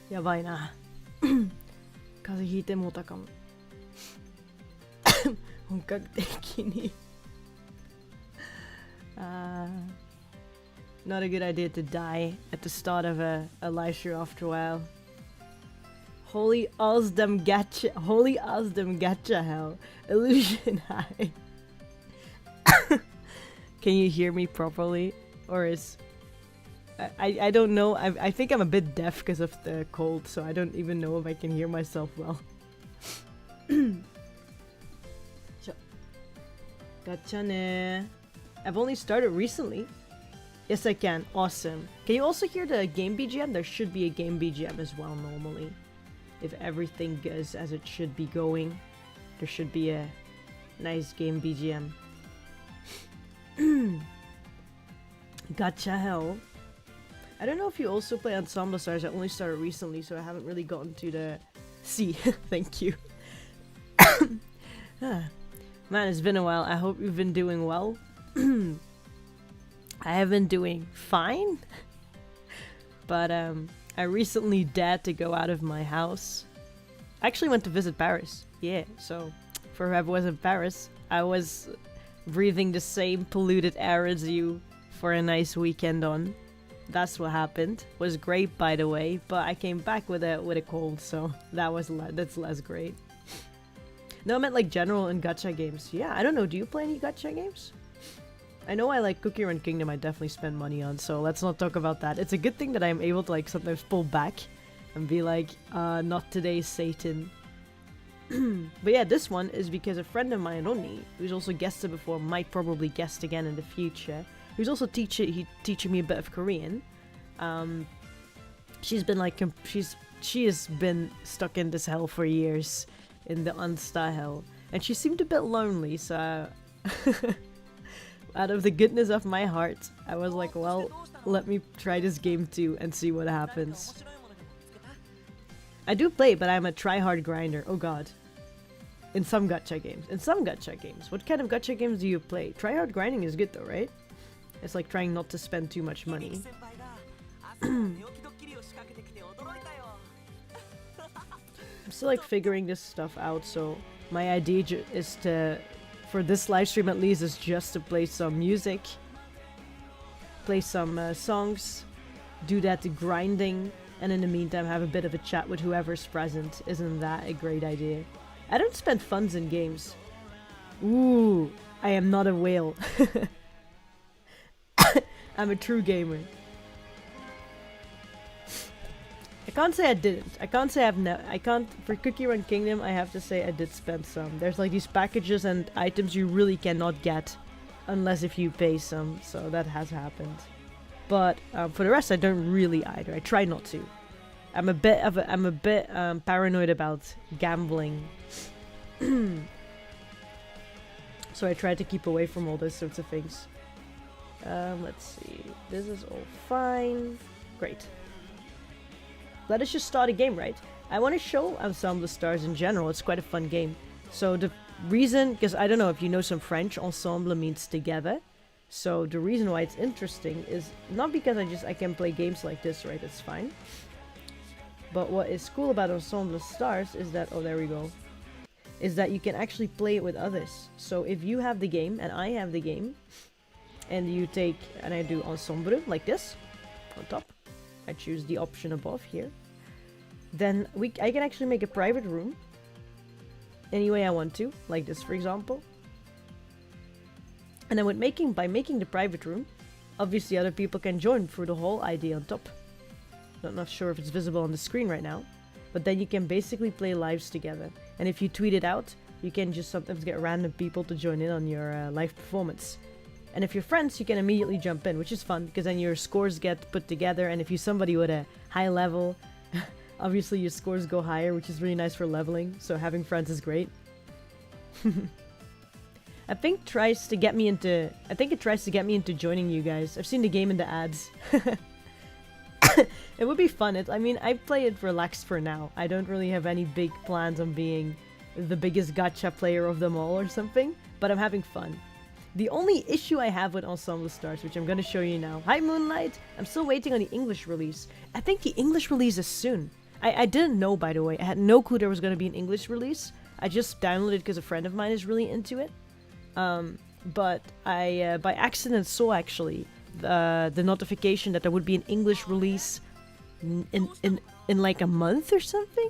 やばいな。風邪ひいてもうたかも。本格的に。Not a good idea to die at the start of a live stream after a while. Holy Ozdem gacha hell. Illusion high. Can you hear me properly? Or is... I don't know. I think I'm a bit deaf because of the cold, so I don't even know if I can hear myself well. Gacha ne. I've only started recently. Yes, I can. Awesome. Can you also hear the game BGM? There should be a game BGM as well normally. If everything goes as it should be going, there should be a nice game BGM. Gacha hell. I don't know if you also play Ensemble Stars. I only started recently, so I haven't really gotten to the... See, thank you. Man, it's been a while. I hope you've been doing well. I have been doing fine. But I recently dared to go out of my house. I actually went to visit Paris. Yeah, so for whoever was in Paris, I was breathing the same polluted air as you for a nice weekend on. That's what happened. Was great, by the way, but I came back with a cold, so that's less great. No, I meant like general and gacha games. Yeah, I don't know. Do you play any gacha games? I know I like Cookie Run Kingdom. I definitely spend money on, so let's not talk about that. It's a good thing that I'm able to like sometimes pull back and be like, not today, Satan. But yeah, this one is because a friend of mine, Ronnie, who's also guested before, might probably guest again in the future. Who's also teaching me a bit of Korean. She's been like she has been stuck in this hell for years, in the An star hell, and she seemed a bit lonely. So, out of the goodness of my heart, I was like, well, let me try this game too and see what happens. I do play, but I'm a try-hard grinder. Oh god. In some gacha games. What kind of gacha games do you play? Try-hard grinding is good though, right? It's like trying not to spend too much money. I'm still like figuring this stuff out, so my idea is to, for this live stream at least, is just to play some music, play some songs, do that grinding, and in the meantime have a bit of a chat with whoever's present. Isn't that a great idea? I don't spend funds in games. Ooh, I am not a whale. I'm a true gamer. I can't say I didn't. I can't say I can't. For Cookie Run Kingdom, I have to say I did spend some. There's like these packages and items you really cannot get unless if you pay some. So that has happened. But for the rest, I don't really either. I try not to. I'm a bit paranoid about gambling. So I try to keep away from all those sorts of things. Let's see. This is all fine. Great. Let us just start a game, right? I want to show Ensemble Stars in general. It's quite a fun game. So the reason, because I don't know if you know some French, ensemble means together. So the reason why it's interesting is not because I can play games like this, right? It's fine. But what is cool about Ensemble Stars is that, oh, there we go, is that you can actually play it with others. So if you have the game and I have the game, and you take, and I do ensemble like this on top, I choose the option above here, then I can actually make a private room any way I want to, like this for example. And then by making the private room, obviously other people can join through the whole ID on top. Not sure if it's visible on the screen right now, but then you can basically play lives together. And if you tweet it out, you can just sometimes get random people to join in on your live performance. And if you're friends, you can immediately jump in, which is fun, because then your scores get put together, and if you're somebody with a high level, obviously your scores go higher, which is really nice for leveling, so having friends is great. I think it tries to get me into joining you guys. I've seen the game in the ads. It would be fun. I mean, I play it relaxed for now. I don't really have any big plans on being the biggest gacha player of them all or something, but I'm having fun. The only issue I have with Ensemble Stars, which I'm gonna show you now. Hi Moonlight! I'm still waiting on the English release. I think the English release is soon. I didn't know, by the way. I had no clue there was gonna be an English release. I just downloaded it because a friend of mine is really into it. But I, by accident, saw actually the notification that there would be an English release in like a month or something.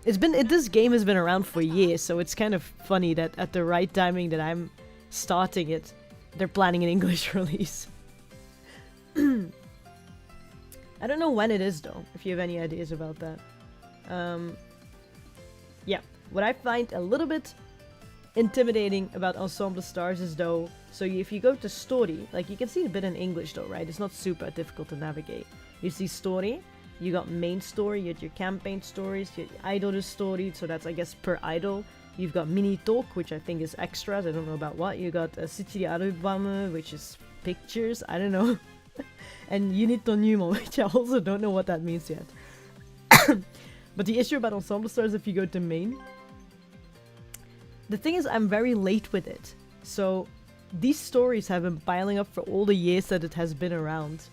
This game has been around for years, so it's kind of funny that at the right timing that I'm starting it, they're planning an English release. I don't know when it is though, if you have any ideas about that. Yeah, what I find a little bit intimidating about Ensemble Stars is though, so if you go to story, like you can see a bit in English though, right? It's not super difficult to navigate. You see story, you got main story, you got your campaign stories, your idol story, so that's I guess per idol. You've got mini talk, which I think is extras, I don't know about what. You got Suchiri Album, which is pictures, I don't know. And Unit Numo, which I also don't know what that means yet. But the issue about Ensemble Stars, if you go to main, the thing is I'm very late with it. So these stories have been piling up for all the years that it has been around.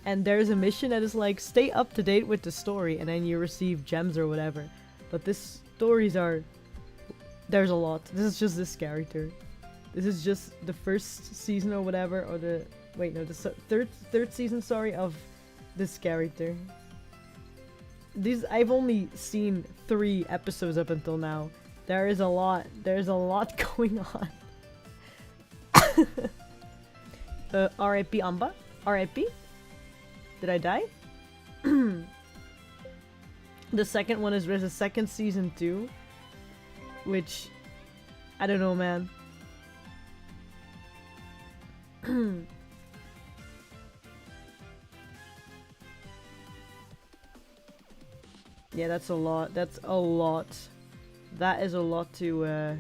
And there's a mission that is like, stay up to date with the story, and then you receive gems or whatever. But these stories are... There's a lot. This is just this character. This is just the first season or whatever, or the... Wait, no, the third season, sorry, of this character. I've only seen 3 episodes up until now. There is a lot. There's a lot going on. R.I.P. Anba? R.I.P.? Did I die? The second one is there's a second season too, which I don't know, man. Yeah, that's a lot. That's a lot. That is a lot to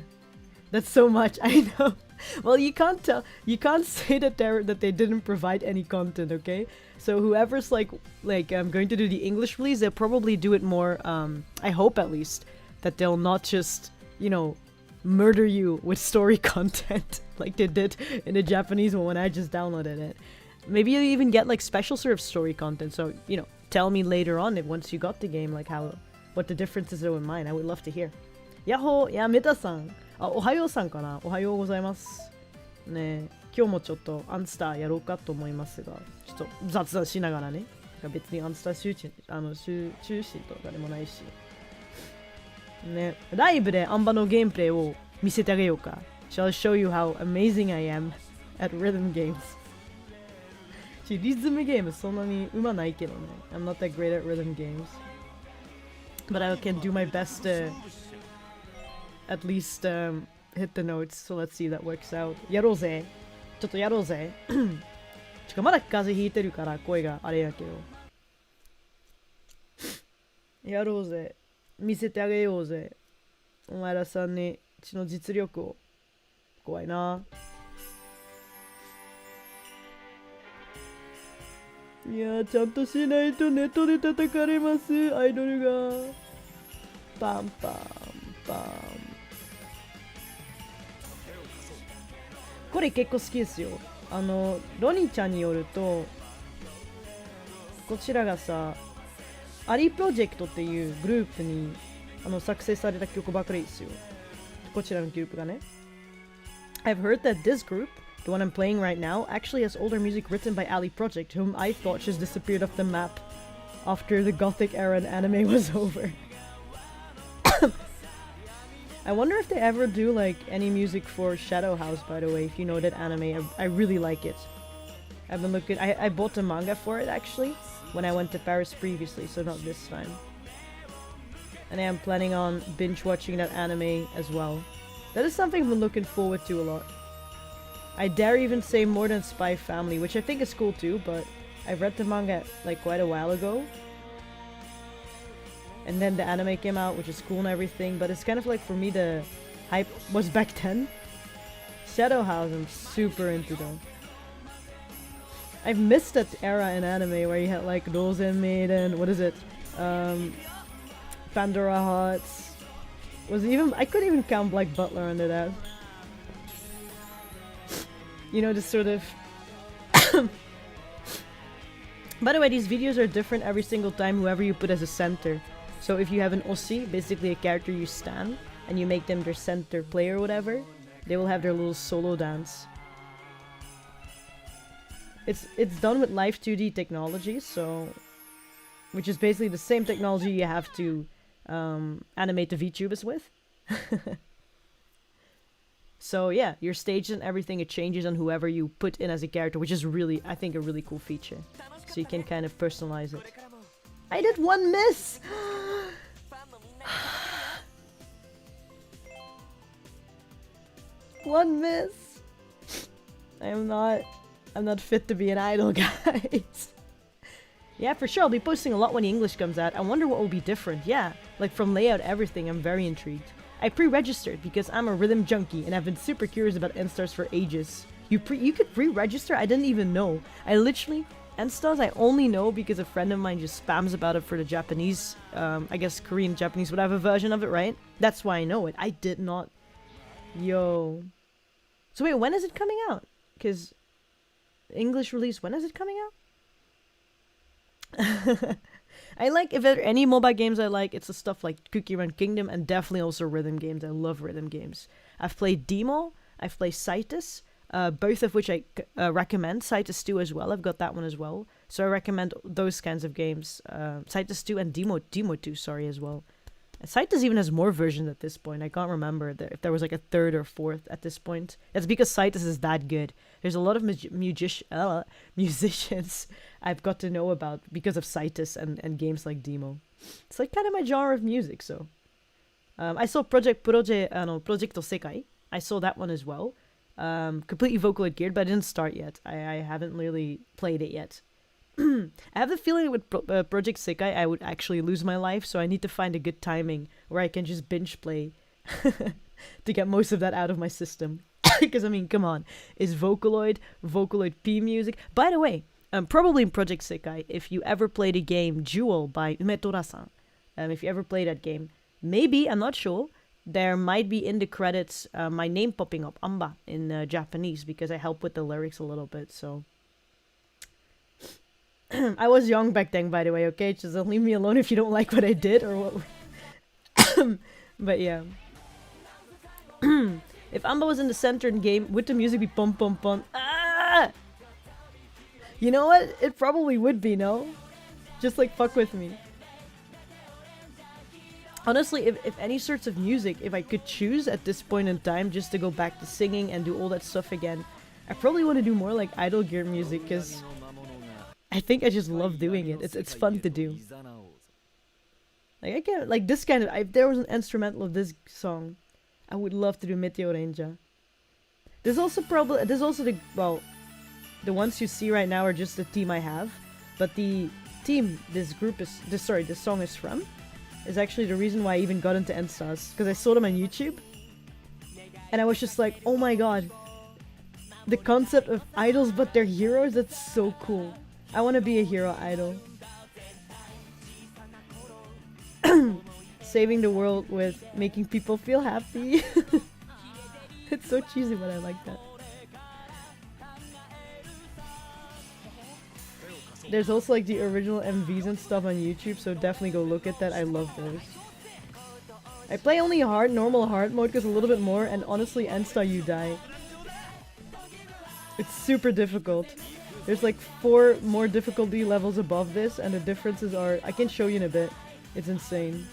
that's so much. I know. Well, you can't tell. You can't say that they didn't provide any content, okay? So whoever's like going to do the English release, they'll probably do it more. I hope at least that they'll not just, you know, murder you with story content like they did in the Japanese one when I just downloaded it. Maybe you even get like special sort of story content. So, you know, tell me later on if once you got the game, like what the differences are in mine. I would love to hear. Yahoo! Yeah, Meta-san. あ、おはようさんかな。おはようございます。ねえ、今日もちょっとアンスターやろうかと思いますが、ちょっと雑談しながらね。別にアンスター中心とかでもないし。ね、ライブでアンバのゲームプレイを見せてあげようか。Shall I show you how amazing I am at rhythm games? リズムゲームそんなに上手ないけどね。I'm not that great at rhythm games. But I can do my best to at least hit the notes, so let's see if that works out. やろうぜ。ちょっとやろうぜ。まだ風邪ひいてるから声があれやけど。やろうぜ。見せてあげようぜ。お前らさんに血の実力を。怖いな。いや、ちゃんとしないとネットで叩かれます、アイドルが。パンパンパン。これ結構好きですよ。ロニーちゃんによると、こちらがさ、アリープロジェクトっていうグループに作成された曲ばかりですよ。こちらのグループがね。I've heard that this group, the one I'm playing right now, actually has older music written by Ali Project, whom I thought just disappeared off the map after the Gothic era in anime was over. I wonder if they ever do like any music for Shadow House, by the way, if you know that anime. I really like it. I've been looking. I bought the manga for it actually when I went to Paris previously, so not this time. And I am planning on binge watching that anime as well. That is something I've been looking forward to a lot. I dare even say more than Spy Family, which I think is cool too, but I've read the manga like quite a while ago. And then the anime came out, which is cool and everything, but it's kind of like, for me, the hype was back then. Shadow House, I'm super into though. I've missed that era in anime where you had like Dolls and Maiden, what is it? Pandora Hearts. I couldn't even count Black Butler under that. You know, this sort of... By the way, these videos are different every single time, whoever you put as a center. So if you have an Ossi, basically a character you stan, and you make them their center player or whatever, they will have their little solo dance. It's done with Live 2D technology, so... Which is basically the same technology you have to animate the VTubers with. So yeah, your stage and everything, it changes on whoever you put in as a character, which is really, I think, a really cool feature. So you can kind of personalize it. I did one miss! One miss! I'm not fit to be an idol, guys. Yeah, for sure, I'll be posting a lot when the English comes out. I wonder what will be different. Yeah, like from layout, everything, I'm very intrigued. I pre-registered because I'm a rhythm junkie and I've been super curious about ENSTARS for ages. You could pre-register? I didn't even know. I literally... ENSTARS I only know because a friend of mine just spams about it for the Japanese, I guess Korean, Japanese, whatever version of it, right? That's why I know it. I did not... Yo. So wait, when is it coming out? Because... English release, when is it coming out? I like, if there are any mobile games I like, it's the stuff like Cookie Run Kingdom and definitely also rhythm games. I love rhythm games. I've played Demo, I've played Citus, both of which I recommend. Citus 2 as well, I've got that one as well. So I recommend those kinds of games. Citus 2 and Demo 2, sorry, as well. Citus even has more versions at this point. I can't remember if there was like a third or fourth at this point. It's because Citus is that good. There's a lot of musicians I've got to know about because of Citus and games like Demo. It's like kind of my genre of music, so. I saw Projecto Sekai. I saw that one as well. Completely Vocaloid geared, but I didn't start yet. I haven't really played it yet. I have the feeling with Project Sekai I would actually lose my life, so I need to find a good timing where I can just binge play to get most of that out of my system. Because, I mean, come on. Is Vocaloid P music? By the way, probably in Project Sekai, if you ever played a game, Jewel by Umetora-san, if you ever played that game, maybe, I'm not sure, there might be in the credits my name popping up, Anba, in Japanese, because I help with the lyrics a little bit, so... I was young back then, by the way, okay? Just leave me alone if you don't like what I did, or what... But yeah. If Anba was in the center in game, would the music be pom pom pom? Ah! You know what? It probably would be, no? Just like, fuck with me. Honestly, if any sorts of music, if I could choose at this point in time just to go back to singing and do all that stuff again, I probably want to do more like idol gear music, because... I think I just love doing it. It's fun to do. Like I can't like this kind of. If there was an instrumental of this song, I would love to do Meteor Ranger. There's also the the ones you see right now are just the team I have, but the team this song is from is actually the reason why I even got into ENSTARS, because I saw them on YouTube, and I was just like, oh my god, the concept of idols but they're heroes. That's so cool. I want to be a hero idol. Saving the world with making people feel happy. It's so cheesy, but I like that. There's also like the original MVs and stuff on YouTube, so definitely go look at that. I love those. I play only normal hard mode because a little bit more, and honestly, ENSTA you die. It's super difficult. There's like 4 more difficulty levels above this, and the differences are... I can show you in a bit. It's insane.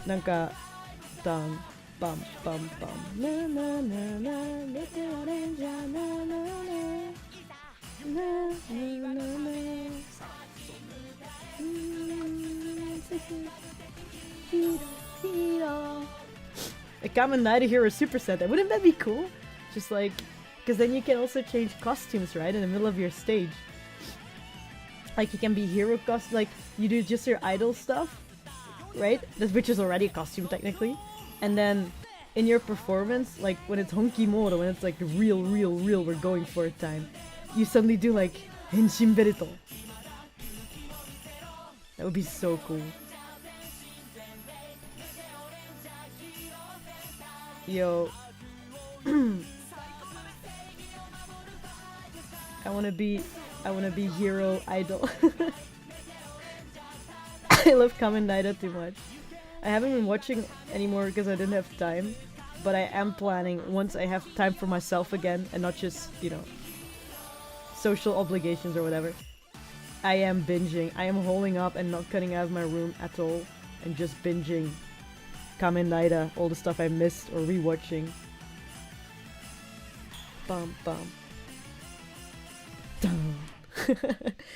Nanka... Bam, bam, bam, bam. Na na na na, little ranger, na na na. Na na na na. Hero. A Kamen Rider Hero superset. Wouldn't that be cool? Just like... Because then you can also change costumes, right? In the middle of your stage. Like, you can be hero costume, like, you do just your idol stuff, right? Which is already a costume, technically. And then, in your performance, like, when it's honki mode, when it's like real, we're going for it time, you suddenly do, like, henshin berito. That would be so cool. Yo. I wanna be hero idol. I love Kamen Rider too much. I haven't been watching anymore because I didn't have time, but I am planning once I have time for myself again and not just, you know, social obligations or whatever. I am binging. I am holding up and not cutting out of my room at all and just binging Kamen Rider, all the stuff I missed or rewatching. Bum bum. Dum.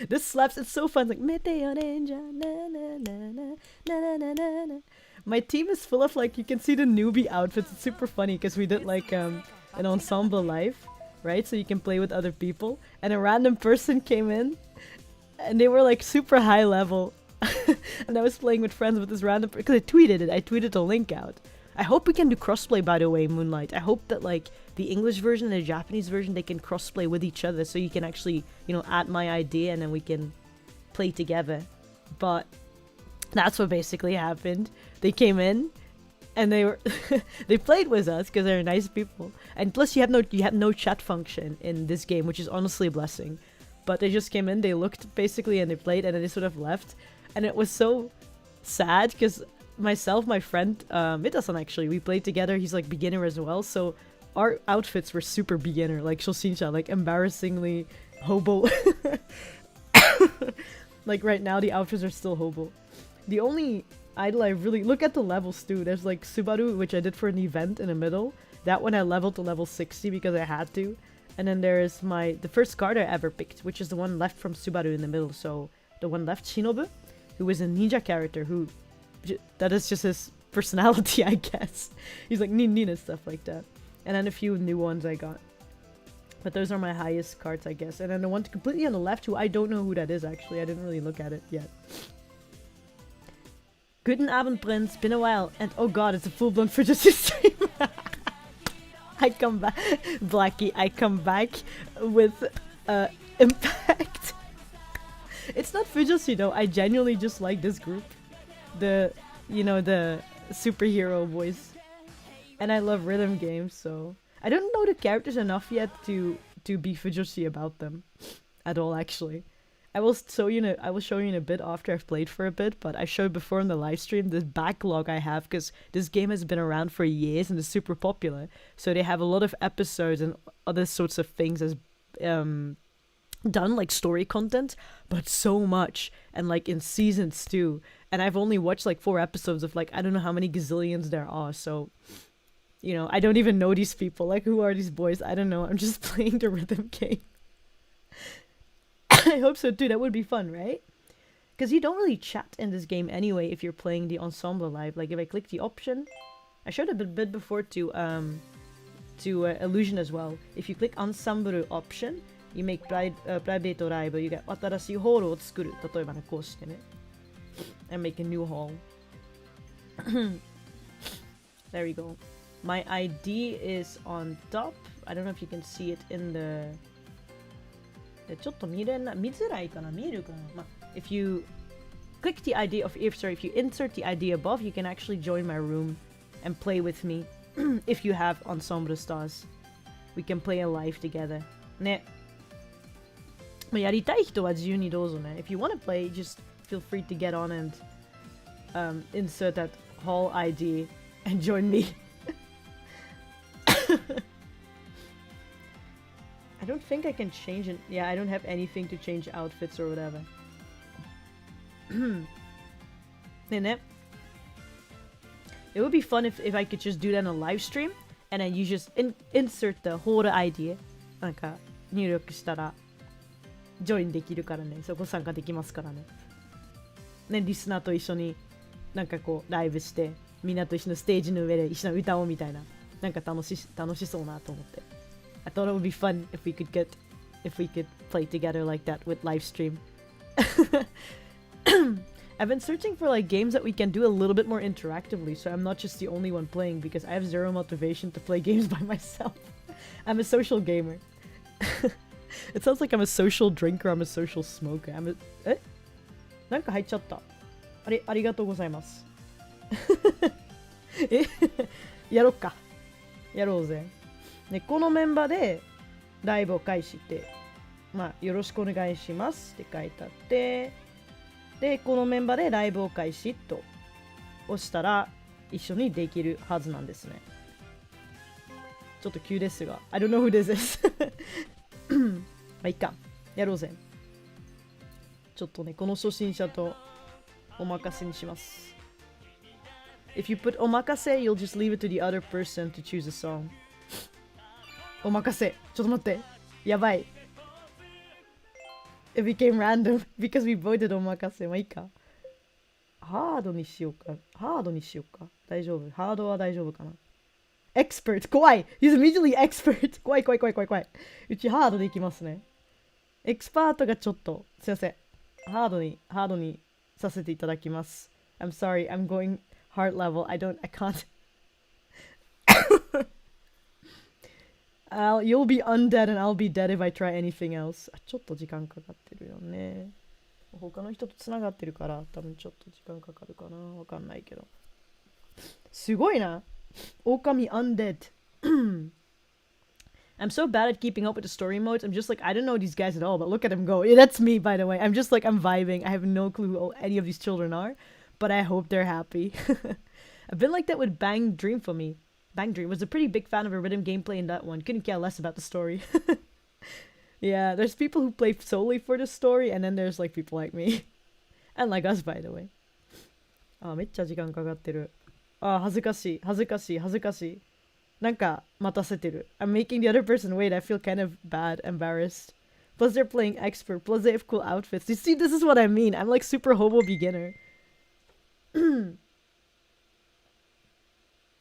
This slaps. It's so fun. It's like Meteo Ninja. Na, na, na, na, na, na, na, na. My team is full of, like, you can see the newbie outfits. It's super funny because we did like an ensemble live, right? So you can play with other people. And a random person came in, and they were like super high level. And I was playing with friends with this random, because I tweeted it. I tweeted the link out. I hope we can do crossplay, by the way, Moonlight. I hope that, like, the English version and the Japanese version, they can crossplay with each other, so you can actually, you know, add my ID and then we can play together. But that's what basically happened. They came in and they were they played with us because they're nice people. And plus you have no chat function in this game, which is honestly a blessing. But they just came in, they looked basically, and they played, and then they sort of left. And it was so sad because myself, my friend, Mita-san, actually, we played together. He's like beginner as well, so our outfits were super beginner, like Shoshinsha, like embarrassingly hobo. Like right now the outfits are still hobo. The only idol I really look at the levels too. There's like Subaru, which I did for an event in the middle. That one I leveled to level 60 because I had to. And then there is the first card I ever picked, which is the one left from Subaru in the middle. So the one left, Shinobu, who is a ninja character who, that is just his personality, I guess. He's like nin and stuff like that. And then a few new ones I got. But those are my highest cards, I guess. And then the one completely on the left, who I don't know who that is, actually. I didn't really look at it yet. Guten Abend, Prince. Been a while. And oh god, it's a full-blown Fujitsu stream. I come back. Blackie, I come back with impact. It's not Fujitsu, though. I genuinely just like this group. The superhero voice. And I love rhythm games, so I don't know the characters enough yet to be Fujoshi about them at all, actually. I will show you in a bit after I've played for a bit, but I showed before in the live stream this backlog I have, because this game has been around for years and is super popular. So they have a lot of episodes and other sorts of things as done, like story content, but so much, and like in seasons too. And I've only watched like 4 episodes of like, I don't know how many gazillions there are, so you know, I don't even know these people. Like, who are these boys? I don't know. I'm just playing the rhythm game. I hope so too. That would be fun, right? Because you don't really chat in this game anyway if you're playing the ensemble live. Like, if I click the option, I showed it a bit before to Illusion as well. If you click ensemble option, you make private live. You get 新しいホールを作る。例えばね、こうしてね。And make a new hall. There we go. My ID is on top. I don't know if you can see it in the... ちょっと見づらいかな、見えるかな。If you click the ID of... if you insert the ID above, you can actually join my room and play with me. If you have Ensemble Stars. We can play a live together. ね。やりたい人は自由にどうぞね。If you want to play, just feel free to get on and insert that hall ID and join me. I don't think I can change it. Yeah, I don't have anything to change outfits or whatever. It would be fun if I could just do that on a live stream and then you just insert the whole ID なんか入力したらジョインできるからね。そこ参加できますからね。ね、リスナーと一緒になんかこうライブしてみんなと一緒のステージの上で一緒に歌おうみたいな。なんか楽しそうなと思って。I thought it would be fun if we could play together like that with live stream. I've been searching for like games that we can do a little bit more interactively, so I'm not just the only one playing because I have zero motivation to play games by myself. I'm a social gamer. It sounds like I'm a social drinker, I'm a social smoker. なんか入っちゃった。ありがとうございます。やろっか。やろうぜ。ね、このメンバーでライブを開始して、まあ、よろしくお願いしますって書いてあって、で、このメンバーでライブを開始と押したら一緒にできるはずなんですね。ちょっと急ですが、I don't know who this is まあいいか、やろうぜ。ちょっとね、この初心者とお任せにします。If you put お任せ you'll just leave it to the other person to choose a song お任せ、ちょっと待って、やばい。It became random because we voted お任せ。まあいいか。ハードにしようか。大丈夫。ハードは大丈夫かな。Expert 怖い He's immediately expert 怖い。うちハードでいきますね。エクスパートがちょっと、すいません。ハードにさせていただきます。I'm sorry, I'm going hard level. I can't. You'll be undead and I'll be dead if I try anything else. ちょっと時間かかってるよね。他の人とつながってるから多分ちょっと時間かかるかな。わかんないけど。すごいな。狼 undead. I'm so bad at keeping up with the story modes. I'm just like, I don't know these guys at all, but look at them go. Yeah, that's me, by the way. I'm just like, I'm vibing. I have no clue who any of these children are, but I hope they're happy. I've been like that with Bang Dream for me. Bang Dream was a pretty big fan of a rhythm gameplay in that one. Couldn't care less about the story. Yeah, there's people who play solely for the story, and then there's like people like me. And like us, by the way. めっちゃ時間かかってる。恥ずかしい。なんか待たせてる。I'm making the other person wait. I feel kind of bad, embarrassed. Plus they're playing expert. Plus they have cool outfits. You see, this is what I mean. I'm like super hobo beginner.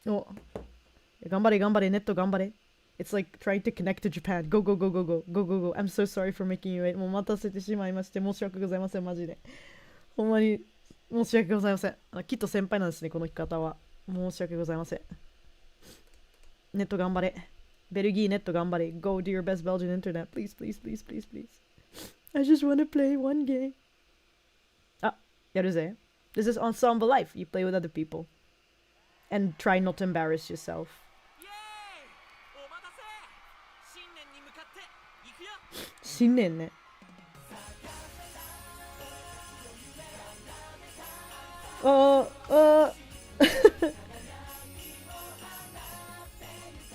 お、頑張れ、ネット頑張れ。It's like trying to connect to Japan. Go. I'm so sorry for making you wait. もう待たせてしまいまして申し訳ございません、マジで。ほんまに申し訳ございません。きっと先輩なんですね、この方は。申し訳ございません。ネット頑張れ。ベルギーネット頑張れ。Go do your best Belgian internet. Please. I just want to play one game. やるぜ。This is Ensemble Life. You play with other people. And try not to embarrass yourself. 新年ね。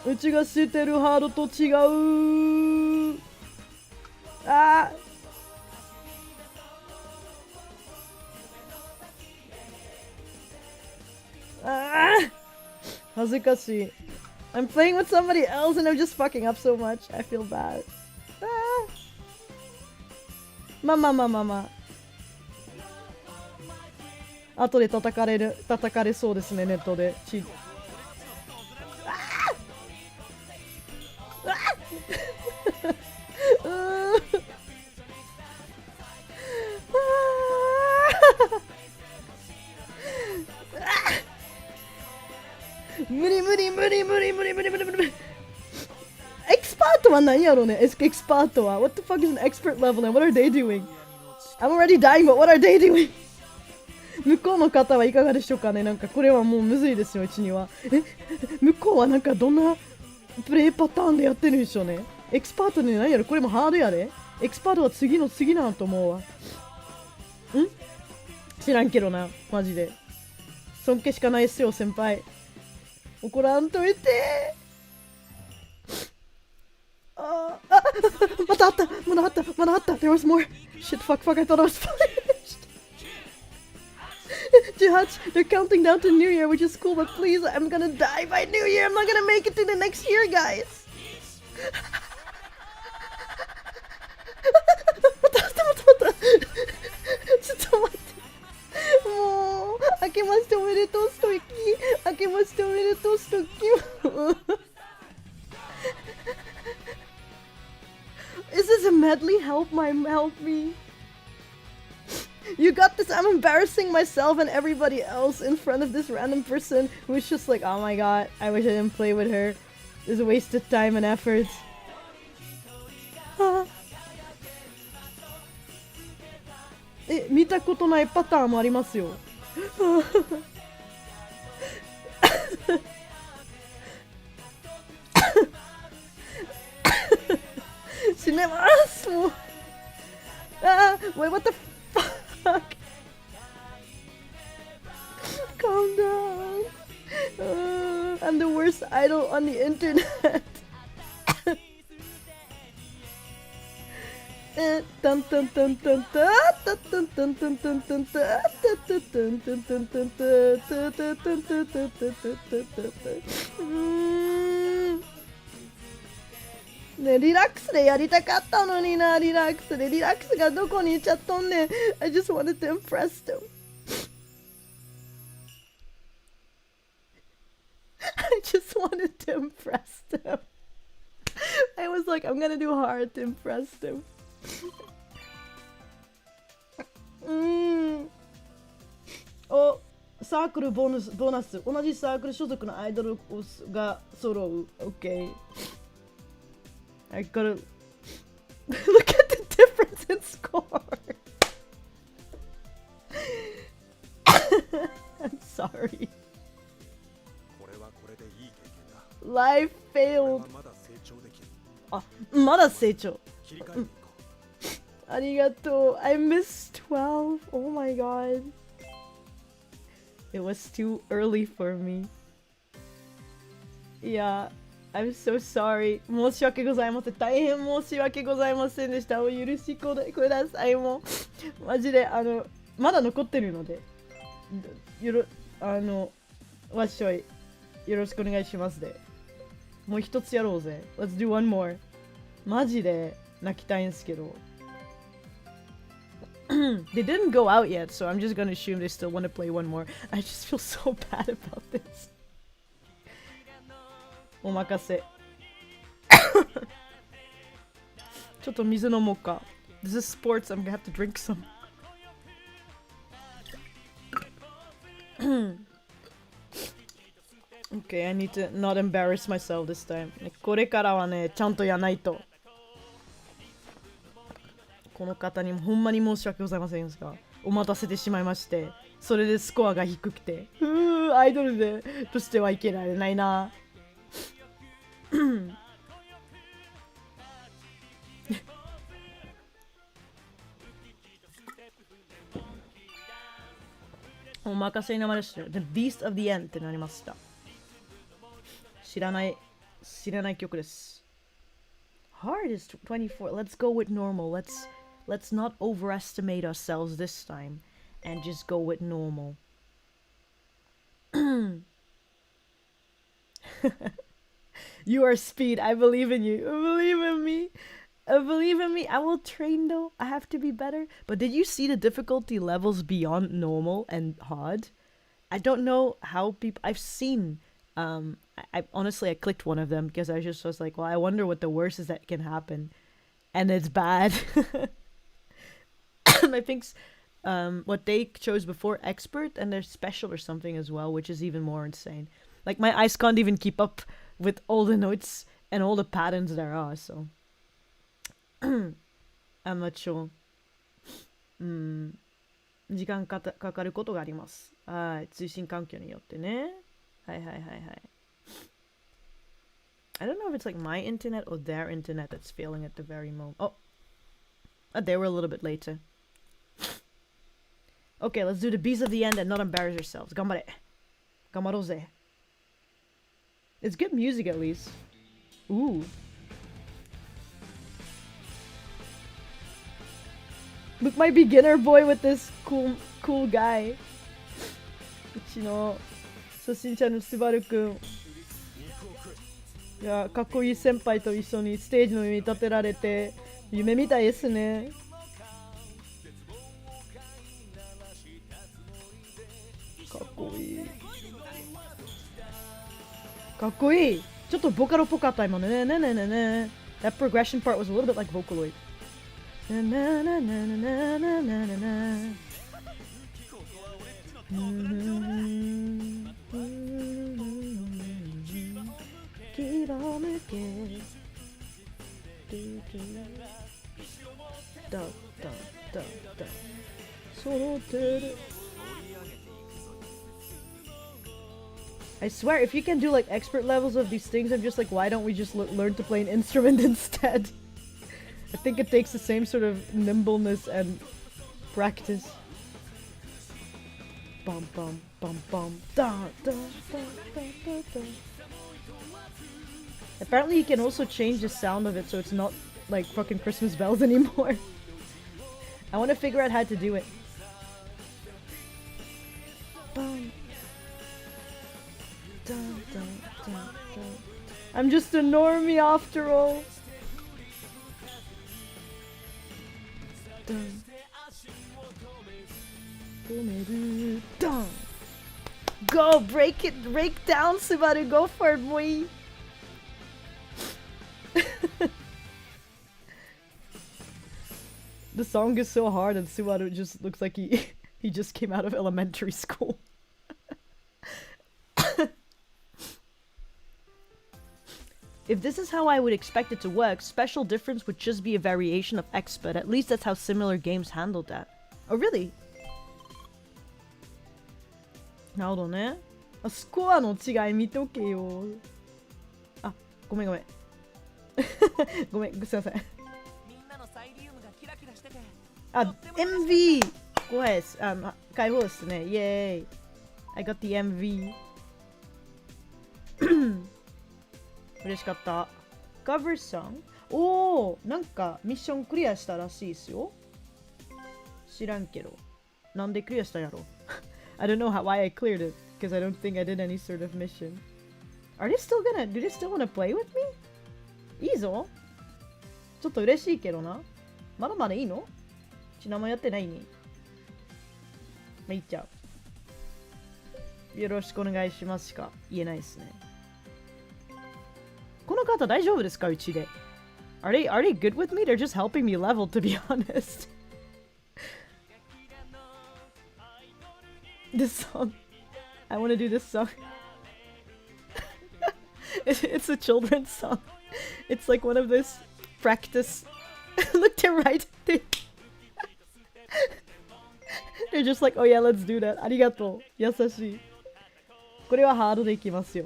うちが知ってるハードと違う。恥ずかしい。I'm playing with somebody else and I'm just fucking up so much. I feel bad. まあ。後で叩かれそうですね、ネットで。無理。エキスパートは何やろうね、エキスパートは。What the fuck is an expert level and what are they doing? I'm already dying, but what are they doing? 向こうの方はいかがでしょうかね。なんかこれはもうむずいですよ、うちには。向こうはなんかどんなプレイパターンでやってるんでしょうね。エキスパートで何やろ、これもハードやで。エキスパートは次なんと思うわ。知らんけどな、マジで。尊敬しかないっすよ、先輩。怒らんといて。まだあった。There was more. Shit, fuck, I thought I was finished. Jihad, they're counting down to New Year, which is cool, but please, I'm gonna die by New Year. I'm not gonna make it to the next year, guys. ちょっと待って。もう、明けましておめでとうストッキー。明けましておめでとうストッキー。Is this a medley? Help me. You got this. I'm embarrassing myself and everybody else in front of this random person who's just like, oh my god, I wish I didn't play with her. It's a waste of time and effort. 見たことないパターンもありますよ。死ねます。もう Wait, what the fuck? Calm down. I'm the worst idol on the internet. Dun dun dun dun dun dun dun dun dun dun dun. ね、リラックスでやりたかったのにな、リラックスで。リラックスがどこに行っちゃっとんねん。I just wanted to impress them. I just wanted to impress them. I was like, I'm gonna do hard to impress them. お、サークルボーナス。同じサークル所属のアイドルが揃う。OK. I gotta look at the difference in score. I'm sorry. Life failed. あ、まだ成長。ありがとう。I missed 12. Oh my god. It was too early for me. Yeah, I'm so sorry. 申し訳ございません。大変申し訳ございませんでした。お許しください。もう、マジで、まだ残ってるので、わっしょい、よろしくお願いしますで。もう一つやろうぜ。Let's do one more. マジで泣きたいんですけど。They didn't go out yet, so I'm just gonna assume they still want to play one more. I just feel so bad about this. お任せ。ちょっと水飲もうか。This is sports, I'm gonna have to drink some. Okay, I need to not embarrass myself this time. これからはね、ちゃんとやないと。この方にもほんまに申し訳ございませんが、お待たせてしまいまして、それでスコアが低くて、アイドルでとしてはいけられないな。お任せになりました。The Beast of the End ってなりました。知らない曲です。Hard is 24. Let's go with normal. Let's not overestimate ourselves this time and just go with normal. You are speed. I believe in you. Believe in me. Believe in me. I will train though. I have to be better. But did you see the difficulty levels beyond normal and hard? I don't know how people... I've seen... I honestly, I clicked one of them because I just was like, well, I wonder what the worst is that can happen. And it's bad. I think what they chose before, expert, and there's special or something as well, which is even more insane. Like, my eyes can't even keep up with all the notes and all the patterns there are, so. I'm not sure. 時間かかることがあります。はい、通信環境によってね。はいはいはいはい。I don't know if it's like my internet or their internet that's failing at the very moment. Oh, they were a little bit later. Okay, let's do the bees of the end and not embarrass yourselves. 頑張れ。頑張ろうぜ。It's good music at least. Ooh. Look, my beginner boy with this cool guy. うちの初心者のスバルくん。いや、かっこいい先輩と一緒にステージの上に立てられて夢みたいですね。かっこいい。かっこいい。ちょっとボカロっぽかった今のね。ねねねね。That progression part was a little bit like Vocaloid. なななななななななな。きらめけだだだだその手で I swear if you can do like expert levels of these things I'm just like why don't we just learn to play an instrument instead I think it takes the same sort of nimbleness and practice. Bum bum bum bum da da da da da da. Apparently you can also change the sound of it so it's not like fucking Christmas bells anymore. I want to figure out how to do it. Bum. Da, da, da, da. I'm just a normie after all. Dun. Dun. Go, break down, Subaru, go for it, boy. The song is so hard and Subaru just looks like he just came out of elementary school. If this is how I would expect it to work, special difference would just be a variation of X, but at least that's how similar games handled that. Oh, really? なるほどね。あ、スコアの違い見とけよ。あ、ごめんごめん。ごめん、すいません。あ、MV! ごめん、解放ですね。イエーイ。I got the MV. 嬉しかった。Cover song? おー、なんかミッションクリアしたらしいですよ。知らんけど。なんでクリアしたんやろI don't know why I cleared it, because I don't think I did any sort of mission. Do they still want to play with me? いいぞ。ちょっと嬉しいけどな。まだまだいいの？何もやってないに。まあ、いっちゃう。よろしくお願いしますしか言えないですね。この方大丈夫ですか？うちで。Are they good with me? They're just helping me level, to be honest. This song. I want to do this song. It's a children's song. It's like one of those practice. Look to right. They're just like, oh yeah, let's do that. ありがとう。優しい。これはハードでいきますよ。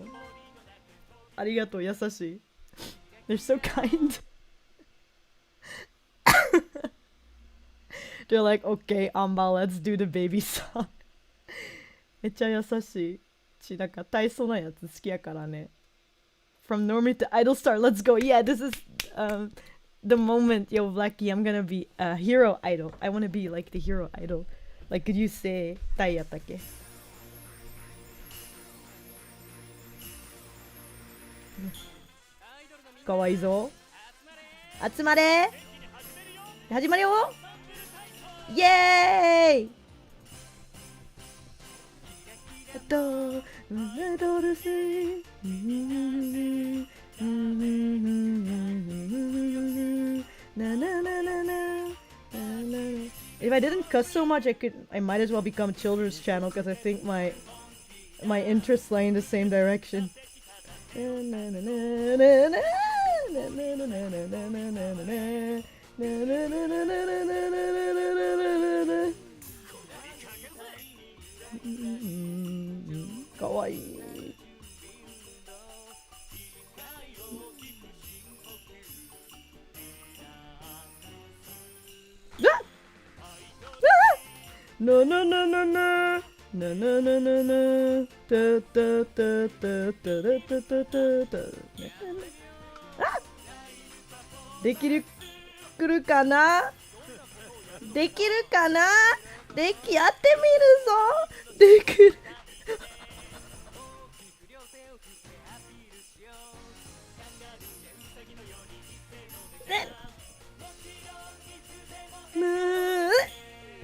ありがとう。優しい。They're so kind. They're like, okay, Anba, let's do the baby song. めっちゃ優しい。なんか体操のやつ好きやからね。From normie to idol star, let's go. Yeah, this is the moment, yo, Blackie, I'm gonna be a hero idol. I want to be like the hero idol. Like, could you say, タイやったっけ？かわいいぞ。集まれ！始まるよ！イエーイ！If I didn't cuss so much, I might as well become a children's channel because I think my interests lie in the same direction. Kawaii. No no no no no no no no no no da da da da da da da da da. できるくるかな？できるかな？やってみるぞ。できる。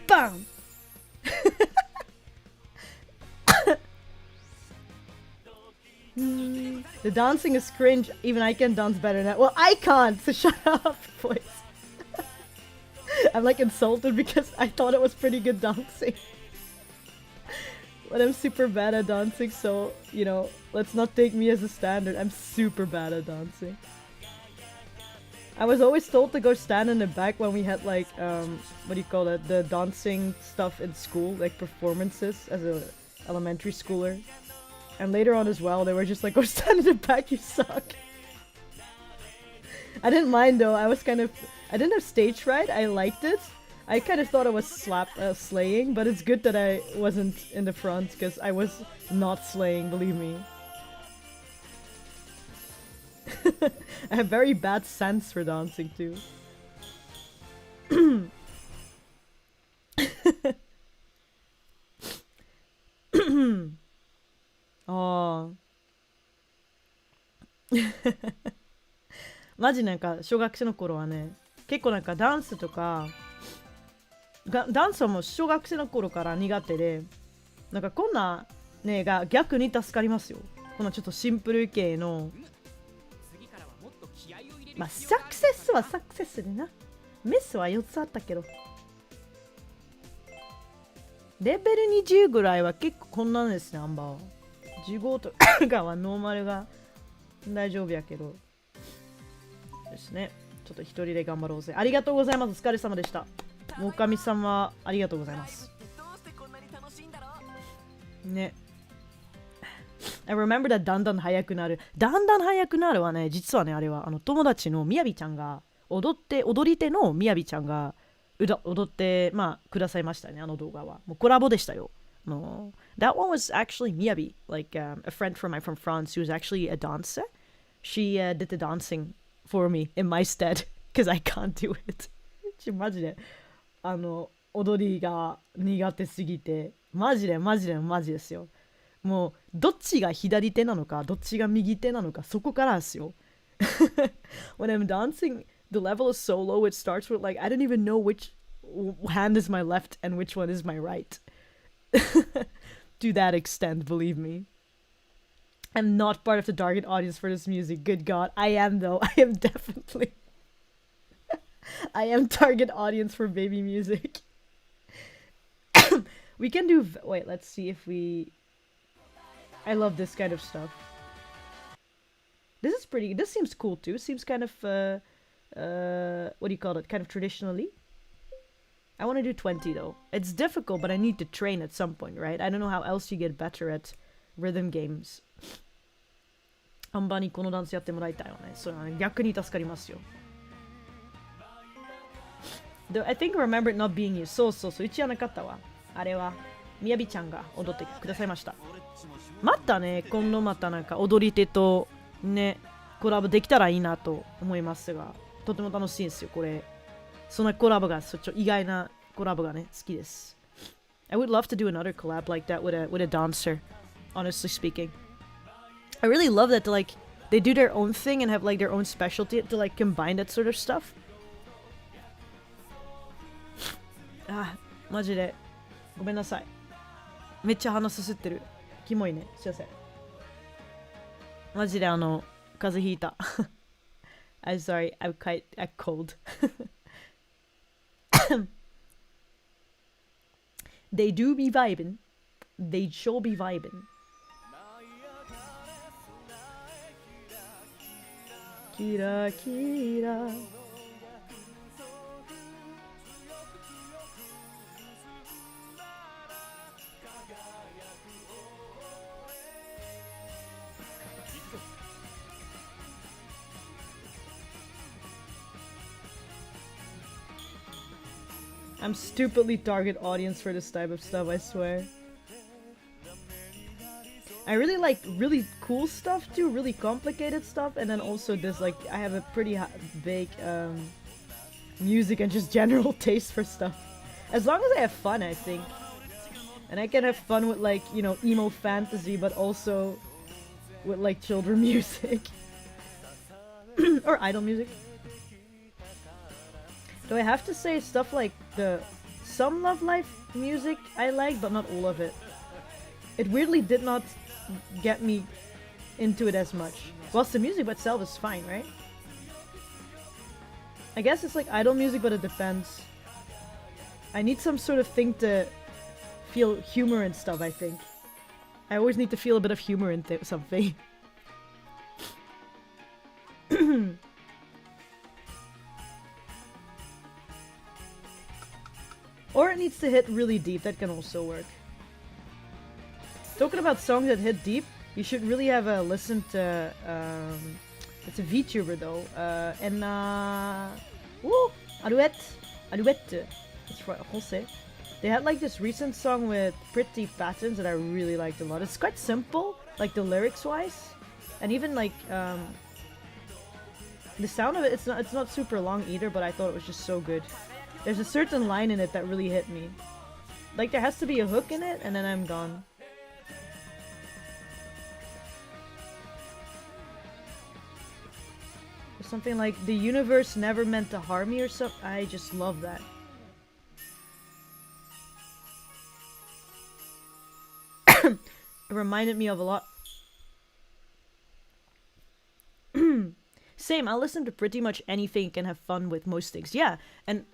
Bam. The dancing is cringe. Even I can dance better now. Well, I can't, so shut up, boys. I'm like insulted because I thought it was pretty good dancing. But I'm super bad at dancing, so, you know, let's not take me as a standard. I'm super bad at dancing. I was always told to go stand in the back when we had like, what do you call that? The dancing stuff in school, like performances as a elementary schooler. And later on as well, they were just like, go stand in the back, you suck. I didn't mind though. I didn't have stage fright. I liked it. I kind of thought I was slaying, but it's good that I wasn't in the front because I was not slaying, believe me. I have very bad sense for dancing too. Oh. マジなんか小学生の頃はね、結構なんかダンスとかダンスはもう小学生の頃から苦手で、なんかこんなねが逆に助かりますよ。このちょっとシンプル系の、まあサクセスはサクセスでな、ミスは4つあったけど、レベル20ぐらいは結構こんなんですね。アンバーは15とかはノーマルが大丈夫やけどですね。ちょっと一人で頑張ろうぜ。ありがとうございます。お疲れ様でした。おかみさんはありがとうございます。ね。I remember that だんだん速くなる。だんだん速くなるはね、実はね、あれは友達のみやびちゃんが踊り手のみやびちゃんが踊って、まあ、くださいましたね。あの動画は。もうコラボでしたよ。That one was actually Miyabi, like a friend from France who was actually a dancer. She did the dancing for me in my stead because I can't do it. マジで踊りが苦手すぎて、マジですよ。もうどっちが左手なのかどっちが右手なのかそこからですよ。When I'm dancing, the level is so low, it starts with like I don't even know which hand is my left and which one is my right. To that extent, believe me. I'm not part of the target audience for this music. Good God, I am though. I am definitely. I am target audience for baby music. We can do. Wait, let's see if we. I love this kind of stuff. This is pretty. This seems cool too. Seems kind of. What do you call it? Kind of traditionally. I want to do 20 though. It's difficult, but I need to train at some point, right? I don't know how else you get better at rhythm games. アンバにこのダンスやってもらいたいよね。それは逆に助かりますよ。I think I remember it not being you. そう。うちはなかったわ。あれは、みやびちゃんが踊ってくださいました。またね、今度またなんか踊り手とね、コラボできたらいいなと思いますが、とても楽しいんですよ、これ。そのコラボが意外なコラボがね好きです。I would love to do another collab like that with a dancer, honestly speaking. I really love that they do their own thing and have like their own specialty to like combine that sort of stuff. マジでごめんなさい。めっちゃ鼻すすってる。キモいね。すいません。マジで風邪ひいた。I'm sorry, I'm quite cold. They do be vibing. They sure be vibing. Kira, kira. I'm stupidly target audience for this type of stuff, I swear. I really like really cool stuff too, really complicated stuff, and then also this like I have a pretty big music and just general taste for stuff. As long as I have fun, I think. And I can have fun with like, you know, emo fantasy, but also with like children music. Or idol music. Do I have to say stuff like some Love Life music I like, but not all of it? It weirdly did not get me into it as much. Whilst the music itself is fine, right? I guess it's like idol music, but it depends. I need some sort of thing to feel humor and stuff, I think. I always need to feel a bit of humor in something. Or it needs to hit really deep, that can also work. Talking about songs that hit deep, you should really have a listen to It's a VTuber though. And woo, Alouette. It's Français. They had like this recent song with pretty patterns that I really liked a lot. It's quite simple, like the lyrics wise, and even like the sound of it. It's not super long either, but I thought it was just so good. There's a certain line in it that really hit me. Like there has to be a hook in it, and then I'm gone. Or something like the universe never meant to harm me or something. I just love that. It reminded me of a lot. Same, I listen to pretty much anything and have fun with most things. Yeah, and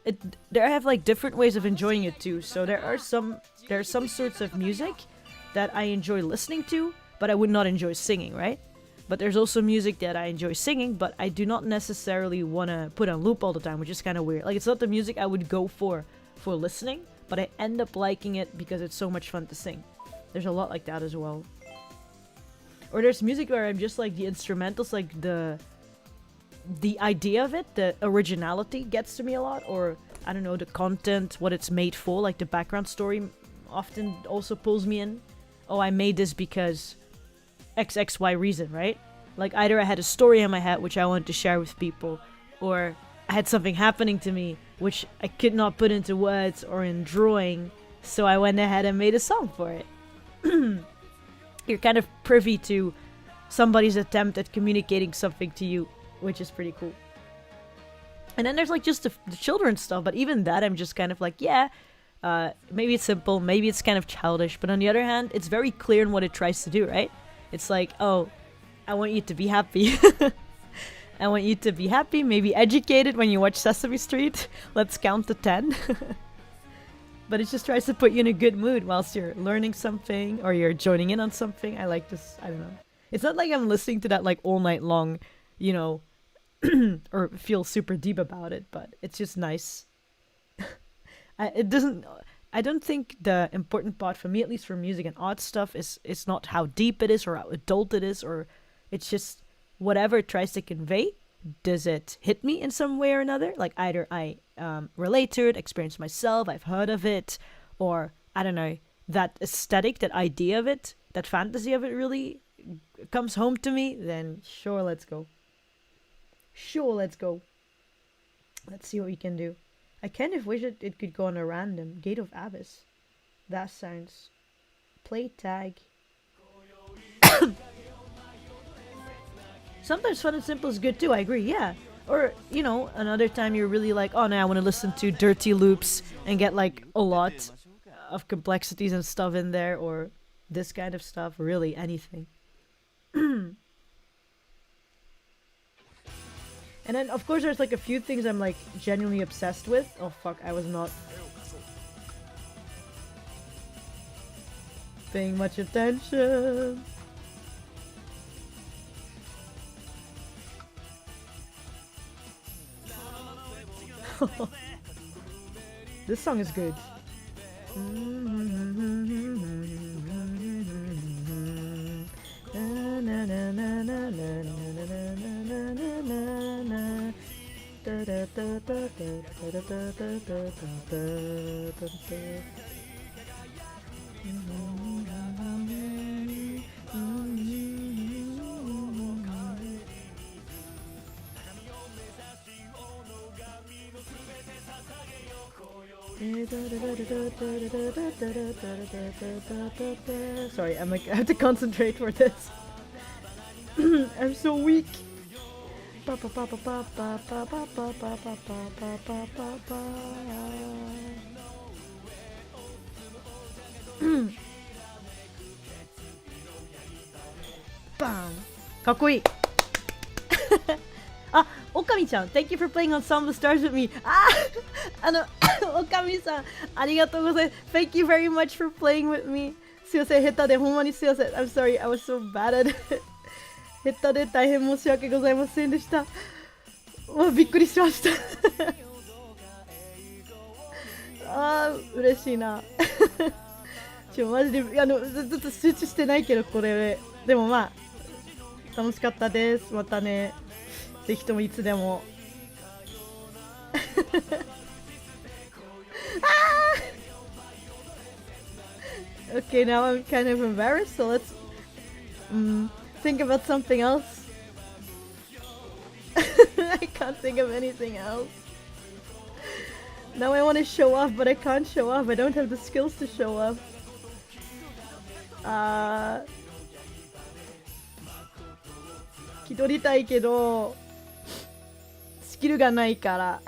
there I have like different ways of enjoying it too. So there are some sorts of music that I enjoy listening to, but I would not enjoy singing, right? But there's also music that I enjoy singing, but I do not necessarily want to put on loop all the time, which is kind of weird. Like it's not the music I would go for listening, but I end up liking it because it's so much fun to sing. There's a lot like that as well. Or there's music where I'm just like the instrumentals, like the idea of it, the originality gets to me a lot, or I don't know, the content, what it's made for, like the background story often also pulls me in. Oh, I made this because XXY reason, right? Like either I had a story in my head which I wanted to share with people, or I had something happening to me which I could not put into words or in drawing, so I went ahead and made a song for it. You're kind of privy to somebody's attempt at communicating something to you, which is pretty cool. And then there's like just the children's stuff, but even that I'm just kind of like, yeah, maybe it's simple, maybe it's kind of childish, but on the other hand, it's very clear in what it tries to do, right? It's like, oh, I want you to be happy. I want you to be happy, maybe educated when you watch Sesame Street. Let's count to 10. But it just tries to put you in a good mood whilst you're learning something or you're joining in on something. I like this. I don't know. It's not like I'm listening to that like all night long, you know, or feel super deep about it, but it's just nice. I don't think the important part for me, at least for music and art stuff, is not how deep it is or how adult it is, or it's just whatever it tries to convey. Does it hit me in some way or another? Like either I relate to it, experience myself, I've heard of it, or I don't know, that aesthetic, that idea of it, that fantasy of it really comes home to me, then sure, let's go. Sure, let's go. Let's see what we can do. I kind of wish it could go on a random. Gate of Abyss. That sounds... Play tag. Sometimes fun and simple is good too, I agree, yeah. Or, you know, another time you're really like, oh no, I want to listen to dirty loops and get like a lot of complexities and stuff in there, or this kind of stuff, really anything. And then of course there's like a few things I'm like genuinely obsessed with. Oh fuck, I was not paying much attention. This song is good. Sorry, I'm like, I have to concentrate for this. I'm so weak. Bam. かっこいい。あ、おかみちゃん、Thank you for playing Ensemble Stars with me. おかみさん、ありがとうございます。Thank you very much for playing with me. すいません、下手でほんまにすいません。I'm sorry, I was so bad at it. 下手で大変申し訳ございませんでした。もうびっくりしました。嬉しいな。マジでずっと集中してないけどこれでもまあ楽しかったです。またね。ぜひともいつでも。Okay, now I'm kind of embarrassed, so let's think about something else. I can't think of anything else. Now I want to show off, but I can't show off. I don't have the skills to show off. 気取りたいけどスキルがないから。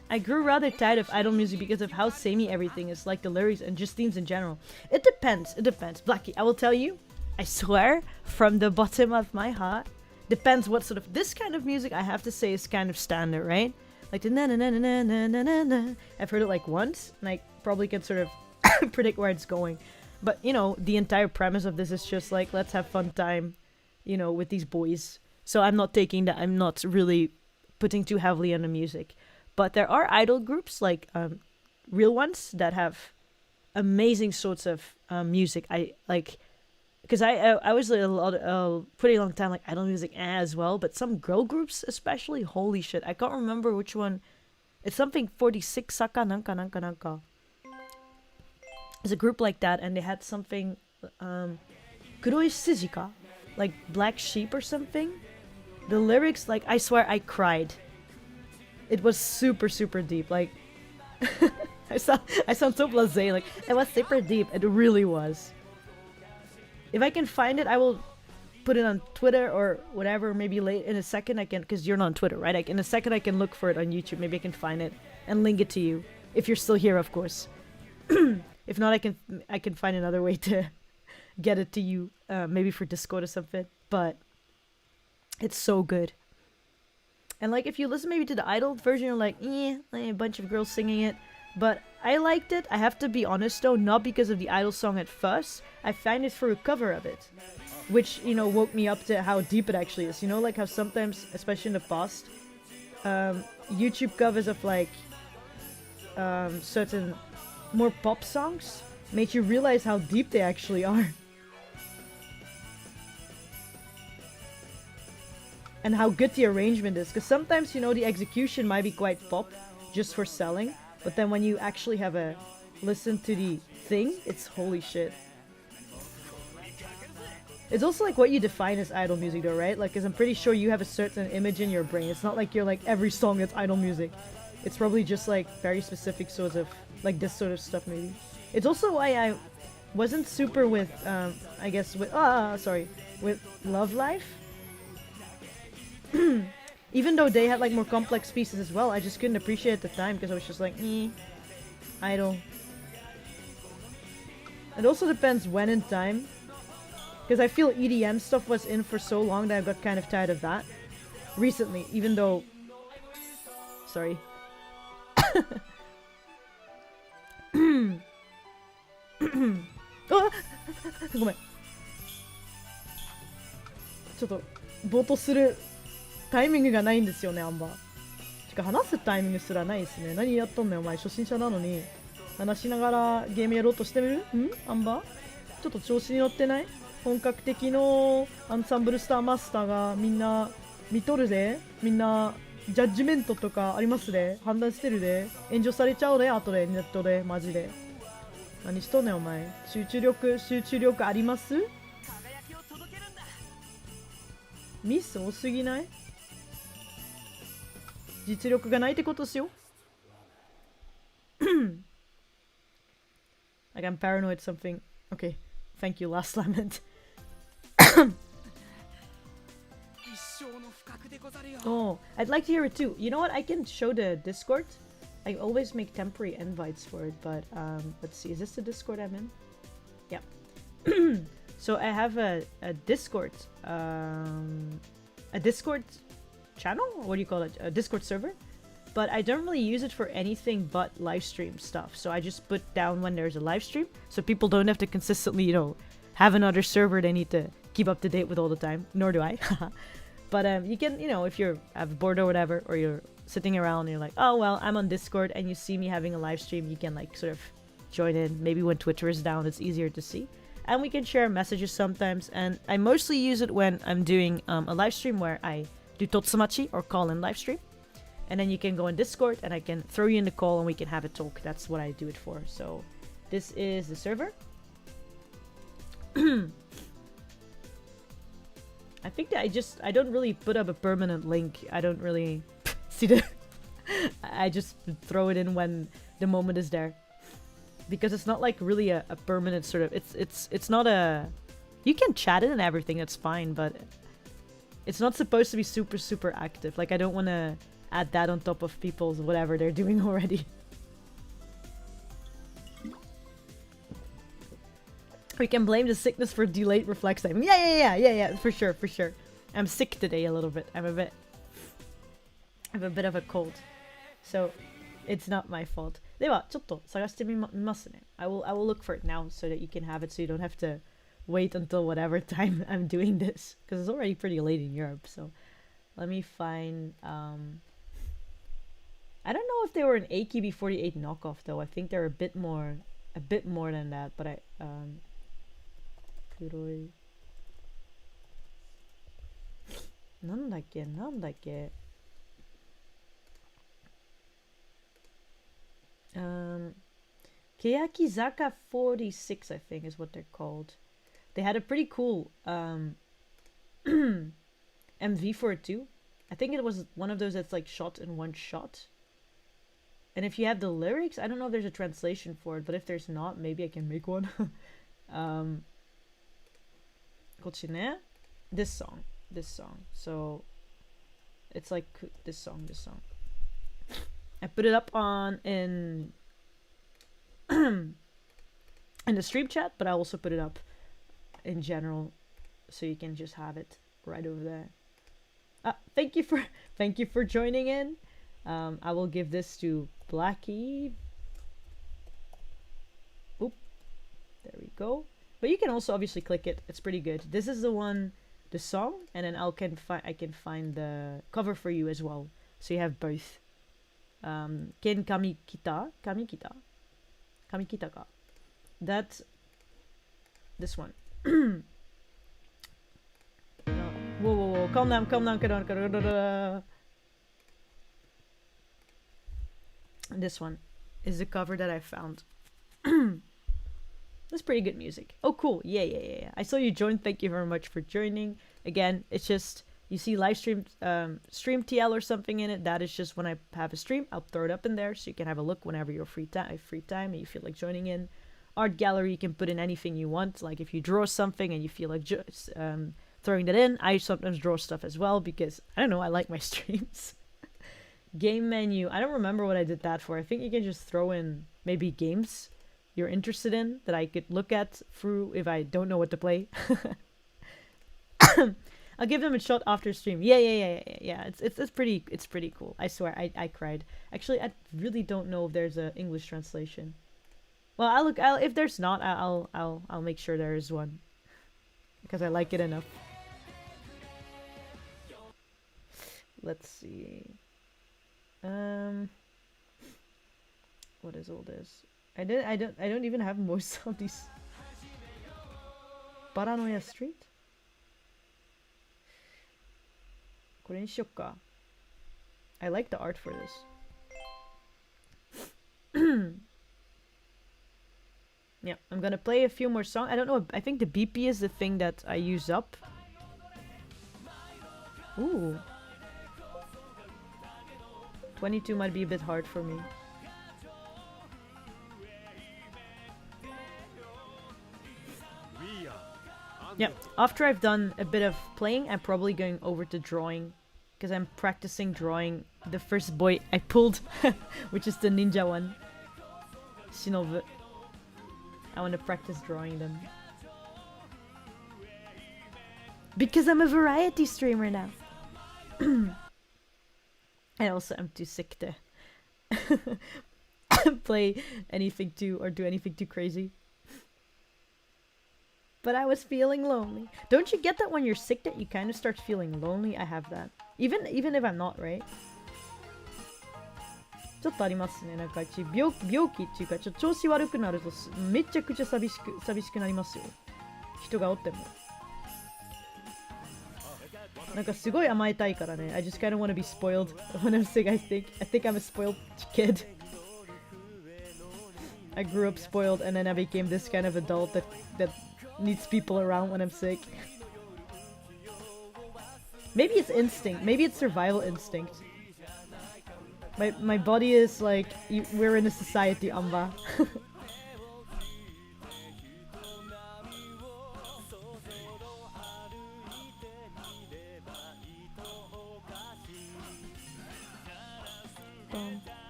I grew rather tired of idol music because of how samey everything is, like the lyrics and just themes in general. It depends. Blackie, I will tell you, I swear, from the bottom of my heart, depends what sort of, this kind of music I have to say is kind of standard, right? Like the na na na na na na na na. I've heard it like once, and I probably can sort of predict where it's going. But, you know, the entire premise of this is just like, let's have fun time, you know, with these boys. So I'm not really putting too heavily on the music. But there are idol groups, like real ones, that have amazing sorts of music. I like, because I was a pretty long time like idol music as well. But some girl groups, especially, holy shit, I can't remember which one. It's something 46 Saka nanka. It's a group like that, and they had something Kuroi Sujika, like black sheep or something. The lyrics, like, I swear I cried. It was super, super deep. Like, I sound so blasé. Like, it was super deep. It really was. If I can find it, I will put it on Twitter or whatever. Maybe late in a second I can, because you're not on Twitter, right? In a second I can look for it on YouTube. Maybe I can find it and link it to you. If you're still here, of course. If not, I can find another way to get it to you. Maybe for Discord or something. But it's so good. And like, if you listen maybe to the idol version, you're like, a bunch of girls singing it. But I liked it. I have to be honest though, not because of the idol song at first. I found it for a cover of it, which, you know, woke me up to how deep it actually is. You know, like how sometimes, especially in the past, YouTube covers of like certain more pop songs made you realize how deep they actually are. And how good the arrangement is. Because sometimes, you know, the execution might be quite pop, just for selling. But then when you actually have a listen to the thing, it's holy shit. It's also like what you define as idol music though, right? Like, because I'm pretty sure you have a certain image in your brain. It's not like you're like, every song that's idol music. It's probably just like very specific sorts of, like this sort of stuff maybe. It's also why I wasn't super with, I guess with, with Love Life. Even though they had like more complex pieces as well, I just couldn't appreciate it at the time because I was just like, idol. It also depends when in time. Because I feel EDM stuff was in for so long that I got kind of tired of that. Recently, even though... Sorry. Oh! ごめん。ちょっと、ぼーっとするタイミングがないんですよね、アンバー。てか、話すタイミングすらないですね。何やっとんのよ、お前。初心者なのに。話しながらゲームやろうとしてみる？アンバー？ちょっと調子に乗ってない？本格的のアンサンブルスターマスターがみんな見とるで。みんなジャッジメントとかありますで。判断してるで。炎上されちゃうで、後でネットで。マジで。何しとんねんお前。集中力あります？ミス多すぎない？実力がないってことっすよ。Like I'm paranoid something. Okay, thank you, last lament. Oh, I'd like to hear it too. You know what? I can show the Discord. I always make temporary invites for it, but let's see. Is this the Discord I'm in? Yeah. So I have a Discord channel. What do you call it? A Discord server. But I don't really use it for anything but live stream stuff. So I just put down when there's a live stream, so people don't have to consistently, you know, have another server they need to keep up to date with all the time. Nor do I. But you can, you know, if you're bored or whatever, or you're sitting around and you're like, oh well, I'm on Discord, and you see me having a live stream, you can like sort of join in. Maybe when Twitter is down, it's easier to see. And we can share messages sometimes. And I mostly use it when I'm doing a live stream where I do Totsumachi or call-in live stream. And then you can go in Discord and I can throw you in the call and we can have a talk. That's what I do it for. So this is the server. I think that I don't really put up a permanent link. I don't really see the... I just throw it in when the moment is there. Because it's not like really a permanent sort of... It's not a... You can chat it and everything, that's fine, but... It's not supposed to be super, super active. Like, I don't want to add that on top of people's whatever they're doing already. We can blame the sickness for delayed reflex time. Yeah, for sure, for sure. I'm sick today a little bit. I have a bit of a cold. So, it's not my fault. では、ちょっと探してみますね. I will look for it now so that you can have it so you don't have to wait until whatever time I'm doing this. Because it's already pretty late in Europe, so... Let me find... I don't know if they were an AKB48 knockoff though. I think they're a bit more than that, but I... Kuroi... なんだっけ Keyaki Zaka 46, I think, is what they're called. They had a pretty cool MV for it too. I think it was one of those that's like shot in one shot. And if you have the lyrics, I don't know if there's a translation for it, but if there's not, maybe I can make one. This song. So it's like this song. I put it up in the stream chat, but I also put it up in general, so you can just have it right over there. Thank you for joining in. I will give this to Blackie. Oop, there we go. But you can also obviously click it. It's pretty good. This is the song, and then I can find the cover for you as well, so you have both. Ken Kamikita ka. That's this one. Whoa, calm down. This one is the cover that I found. That's pretty good music. Oh, cool. Yeah. I saw you join. Thank you very much for joining. Again, it's just, you see live stream TL or something in it. That is just when I have a stream. I'll throw it up in there so you can have a look whenever you're free time and you feel like joining in. Art gallery, you can put in anything you want. Like if you draw something and you feel like throwing that in. I sometimes draw stuff as well because, I don't know, I like my streams. Game menu. I don't remember what I did that for. I think you can just throw in maybe games you're interested in that I could look at through if I don't know what to play. I'll give them a shot after stream. Yeah. It's pretty cool. I swear, I cried. Actually, I really don't know if there's a English translation. Well, if there's not, I'll make sure there is one because I like it enough. Let's see. What is all this? I don't even have most of these. Paranoia Street? これにしよっか. I like the art for this. Yeah, I'm gonna play a few more songs. I don't know, I think the BP is the thing that I use up. Ooh. 22 might be a bit hard for me. Yeah, after I've done a bit of playing, I'm probably going over to drawing. Because I'm practicing drawing the first boy I pulled, which is the ninja one. Shinobu. I want to practice drawing them. Because I'm a variety streamer now. I also am too sick to play anything or do anything too crazy. But I was feeling lonely. Don't you get that when you're sick that you kind of start feeling lonely? I have that. Even if I'm not, right? ちょっとありますね。なんか病気っていうか、ちょっと調子悪くなるとめちゃくちゃ寂しくなりますよ。人がおっても。なんかすごい甘えたいからね。I just kind of want to be spoiled when I'm sick, I think. I think I'm a spoiled kid. I grew up spoiled and then I became this kind of adult that needs people around when I'm sick. Maybe it's instinct. Maybe it's survival instinct. My body is like, we're in a society, Anba.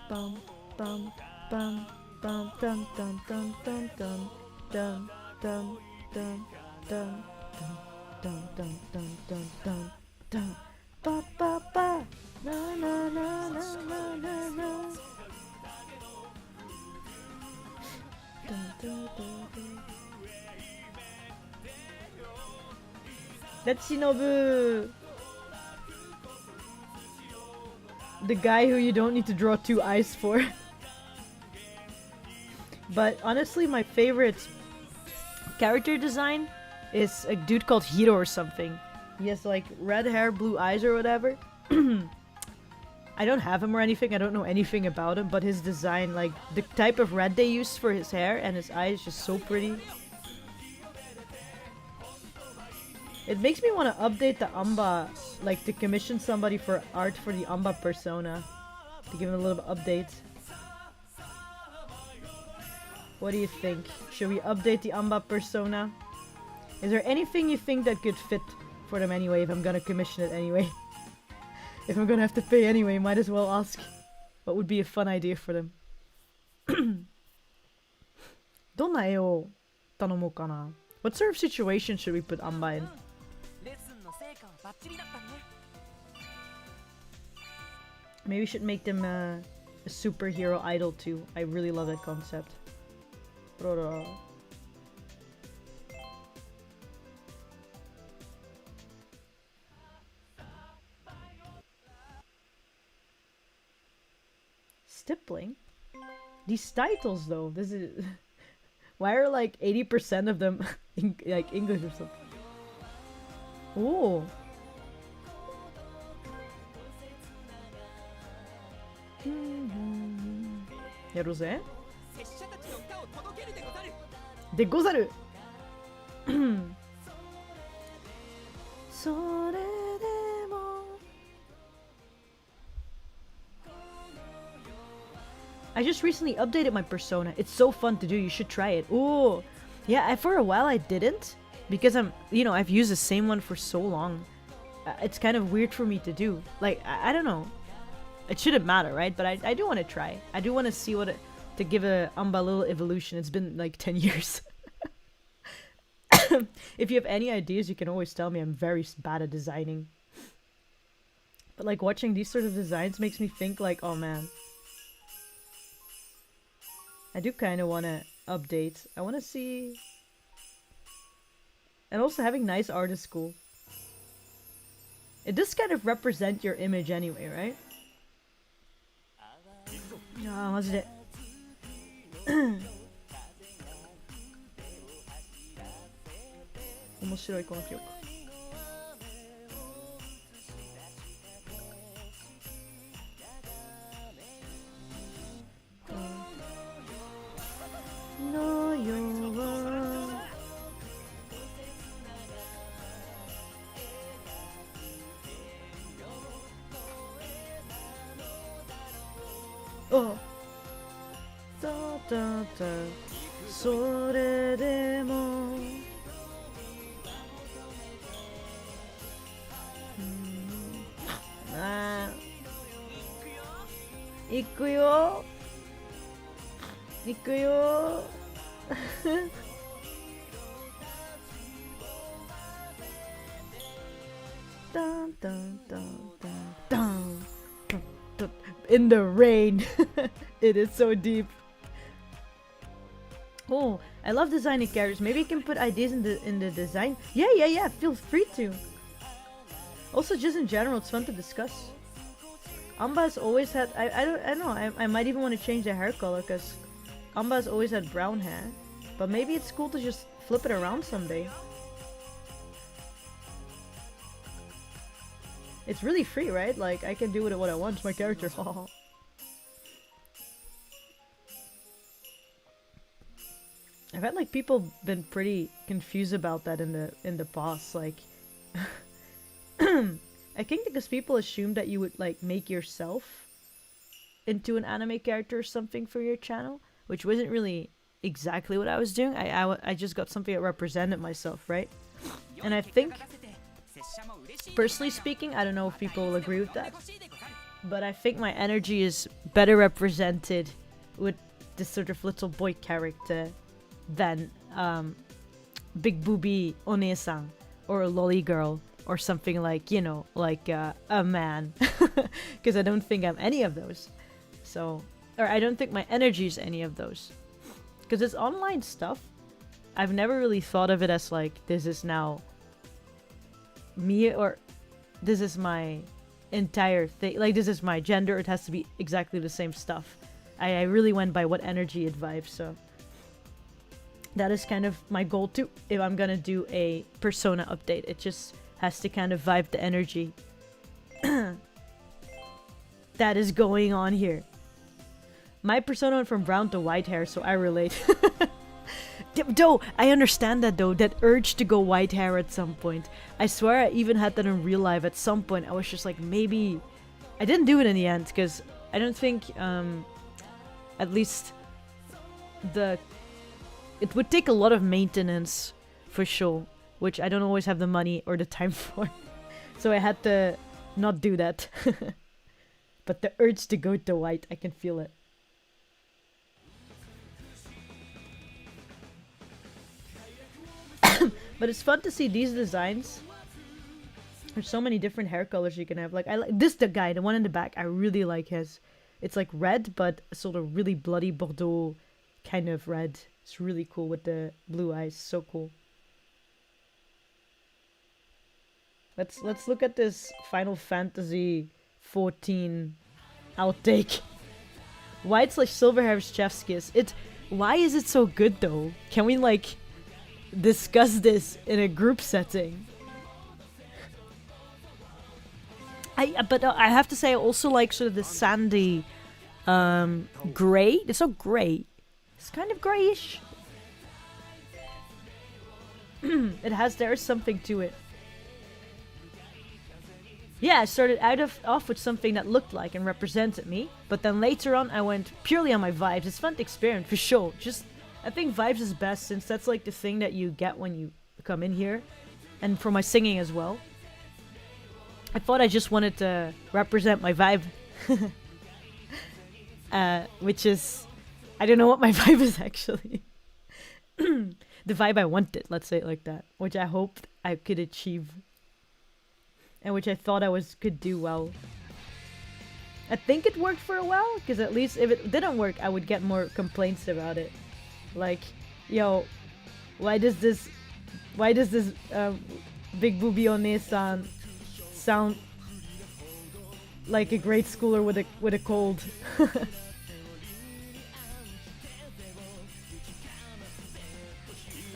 Bum, bum, bum, bum, dum, dum, dum, dum, dum, dum, dum, dum, dum, dum, dum, dum, dum, dum, dum, ba ba ba, na na na na na na na. That's Shinobu, the guy who you don't need to draw two eyes for. But honestly, my favorite character design is a dude called Hiro or something. He has like red hair, blue eyes or whatever. I don't have him or anything, I don't know anything about him, but his design, like the type of red they used for his hair and his eyes, is just so pretty. It makes me want to update the Anba, like to commission somebody for art for the Anba persona, to give him a little update. What do you think? Should we update the Anba persona? Is there anything you think that could fit for them anyway, if I'm gonna commission it anyway? If I'm gonna have to pay anyway, might as well ask. What would be a fun idea for them? どんな絵を頼もうかな? What sort of situation should we put Anba in? Maybe we should make them a superhero idol too. I really love that concept. Stippling? These titles though, this is... Why are like 80% of them like English or something? Ooh. Yarose? でござるそれでも I just recently updated my persona. It's so fun to do. You should try it. Ooh. Yeah, for a while I didn't. Because I've used the same one for so long. It's kind of weird for me to do. Like, I don't know. It shouldn't matter, right? But I do want to try. I do want to see to give a Anba little evolution. It's been like 10 years. If you have any ideas, you can always tell me. I'm very bad at designing. But like watching these sort of designs makes me think like, oh man. I do kind of want to update. I want to see... And also having nice art is cool. It does kind of represent your image anyway, right? Ah, マジで。面白いこの曲。のよはおたたたそれでも行くよ行くよダンダンダンダンダン In the rain. It is so deep. Oh, I love designing characters. Maybe you can put ideas in the design. Yeah. Feel free to. Also, just in general, it's fun to discuss. Anba's always had. I don't know. I might even want to change the hair color because Anba's always had brown hair. But maybe it's cool to just flip it around someday. It's really free, right? Like, I can do with it what I want. It's my character. I've had like people been pretty confused about that in the past. Like, I think because people assumed that you would like make yourself into an anime character or something for your channel, which wasn't really exactly what I was doing. I just got something that represented myself, right? And I think, personally speaking, I don't know if people will agree with that, but I think my energy is better represented with this sort of little boy character than big booby one-san or a lolly girl or something like, you know, like a man. Because I don't think I'm any of those. So, or I don't think my energy is any of those. Because it's online stuff. I've never really thought of it as like, this is now me or this is my entire thing. Like, this is my gender. It has to be exactly the same stuff. I really went by what energy it vibes, so that is kind of my goal too. If I'm gonna do a persona update, it just has to kind of vibe the energy that is going on here. My persona went from brown to white hair, so I relate. Though, I understand that though, that urge to go white hair at some point. I swear I even had that in real life at some point. I was just like, maybe... I didn't do it in the end, because I don't think, at least, it would take a lot of maintenance, for sure, which I don't always have the money or the time for. So I had to not do that. But the urge to go to white, I can feel it. But it's fun to see these designs. There's so many different hair colors you can have. Like, I like this, the guy, the one in the back. I really like his. It's like red, but sort of really bloody Bordeaux kind of red. It's really cool with the blue eyes. So cool. Let's look at this Final Fantasy 14 outtake. White/silver hair is chef's kiss. Why is it so good though? Can we like discuss this in a group setting? But I have to say I also like sort of the sandy gray. It's not gray. It's kind of grayish. There's something to it. Yeah, I started off with something that looked like and represented me, but then later on I went purely on my vibes. It's fun to experiment for sure. I think vibes is best since that's like the thing that you get when you come in here, and for my singing as well. I thought I just wanted to represent my vibe, which is, I don't know what my vibe is actually. The vibe I wanted, let's say it like that, which I hoped I could achieve. And which I thought could do well. I think it worked for a while, because at least if it didn't work, I would get more complaints about it. Like, yo, why does this big booby one-san sound like a grade schooler with a cold?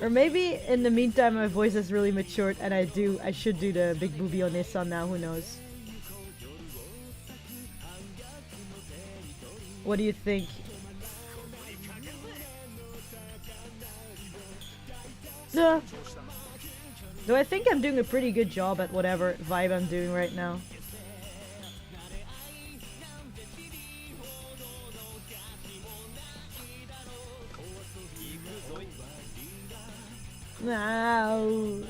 Or maybe in the meantime my voice has really matured and I should do the big booby one-san now, who knows. What do you think? Though I think I'm doing a pretty good job at whatever vibe I'm doing right now. No.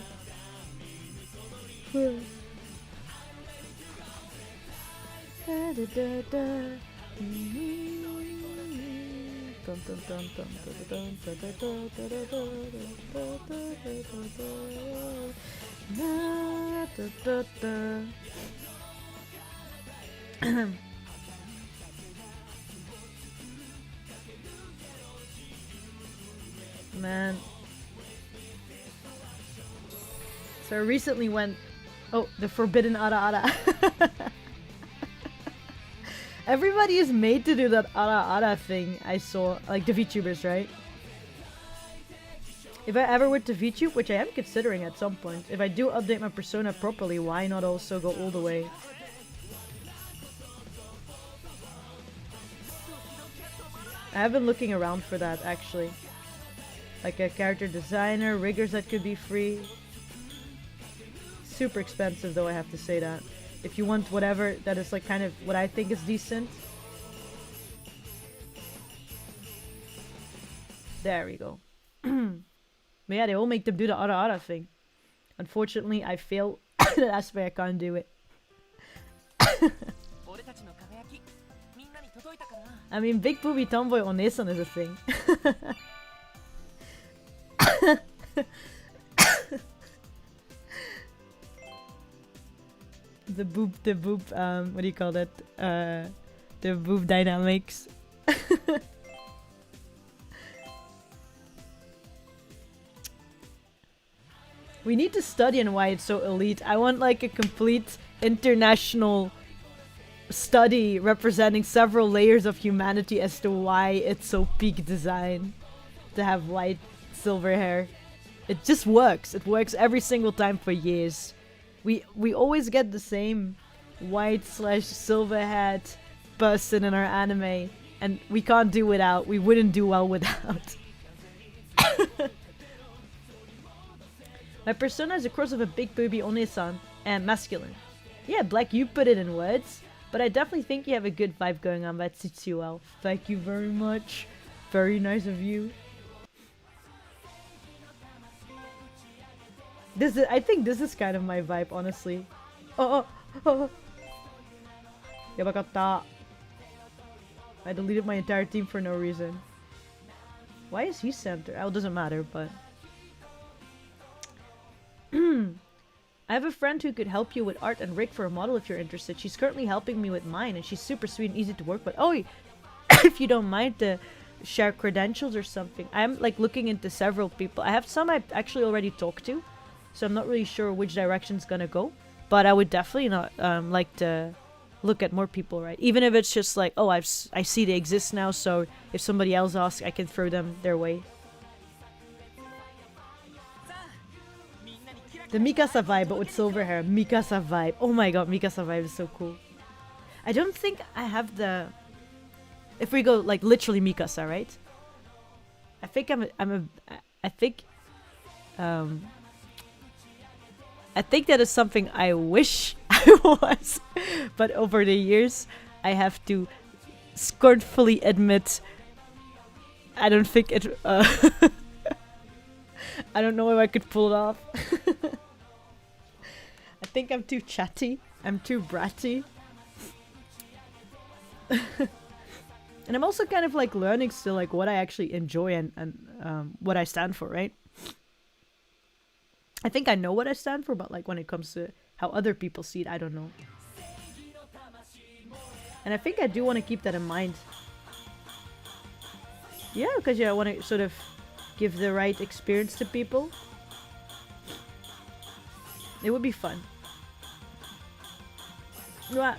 Man. So I recently went... Oh, the forbidden ara ara. Everybody is made to do that ara thing I saw, like the VTubers, right? If I ever were to VTube, which I am considering at some point, if I do update my persona properly, why not also go all the way? I have been looking around for that, actually. Like a character designer, riggers that could be free. Super expensive though, I have to say that. If you want whatever that is like kind of what I think is decent. There we go. But yeah, they all make them do the ara thing. Unfortunately, I fail that aspect. I can't do it. I mean, big booby tomboy onesan is a thing. the boob, what do you call that? The boob dynamics. We need to study on why it's so elite. I want like a complete international study representing several layers of humanity as to why it's so peak design to have white silver hair. It just works. It works every single time for years. We always get the same white / silver haired person in our anime, and we can't do without. We wouldn't do well without. My persona is a cross of a big booby onesan and masculine. Yeah, Black, you put it in words, but I definitely think you have a good vibe going on. That suits you well. Thank you very much. Very nice of you. I think this is kind of my vibe, honestly. Yabakatta. I deleted my entire team for no reason. Why is he center? Oh, it doesn't matter, but... I have a friend who could help you with art and rig for a model if you're interested. She's currently helping me with mine, and she's super sweet and easy to work with. Oh, if you don't mind to share credentials or something. I'm like looking into several people. I have some I've actually already talked to, so I'm not really sure which direction it's gonna go. But I would definitely not like to look at more people, right? Even if it's just like, oh, I see they exist now, so if somebody else asks, I can throw them their way. The Mikasa vibe, but with silver hair. Mikasa vibe. Oh my god, Mikasa vibe is so cool. I don't think I have the... If we go like literally Mikasa, right? I think I think that is something I wish I was. But over the years, I have to scornfully admit, I don't think it... I don't know if I could pull it off. I think I'm too chatty. I'm too bratty. And I'm also kind of like learning still like what I actually enjoy and what I stand for, right? I think I know what I stand for, but like when it comes to how other people see it, I don't know. And I think I do want to keep that in mind. Yeah, because I want to sort of give the right experience to people. It would be fun. Yeah.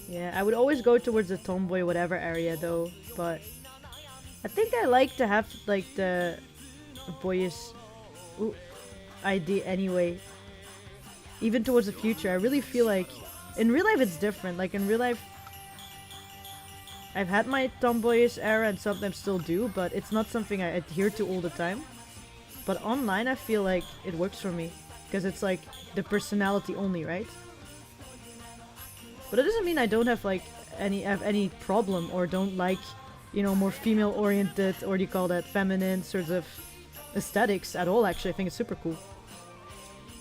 Yeah, I would always go towards the tomboy whatever area though, but I think I like to have like the boyish idea anyway. Even towards the future, I really feel like in real life it's different. Like in real life, I've had my tomboyish era and sometimes still do, but it's not something I adhere to all the time. But online, I feel like it works for me because it's like the personality only, right? But it doesn't mean I don't have like any problem or don't like, you know, more female oriented or do you call that feminine sorts of aesthetics at all. Actually, I think it's super cool.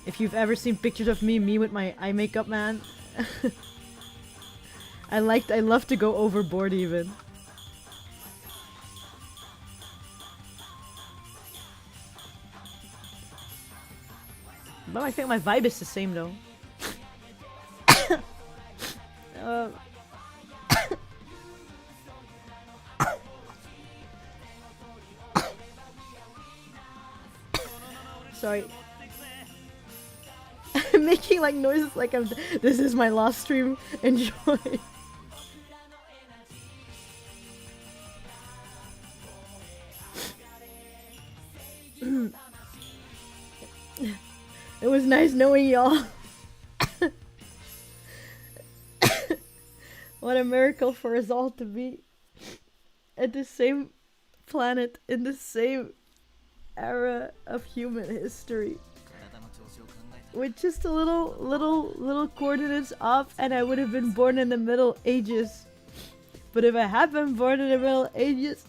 If you've ever seen pictures of me with my eye makeup, man, I love to go overboard even. But I think my vibe is the same though. Sorry. I'm making like noises like I'm. This is my last stream. Enjoy. It was nice knowing y'all. What a miracle for us all to be at the same planet in the same era of human history. With just a little coordinates off, and I would have been born in the Middle Ages. But if I had been born in the Middle Ages,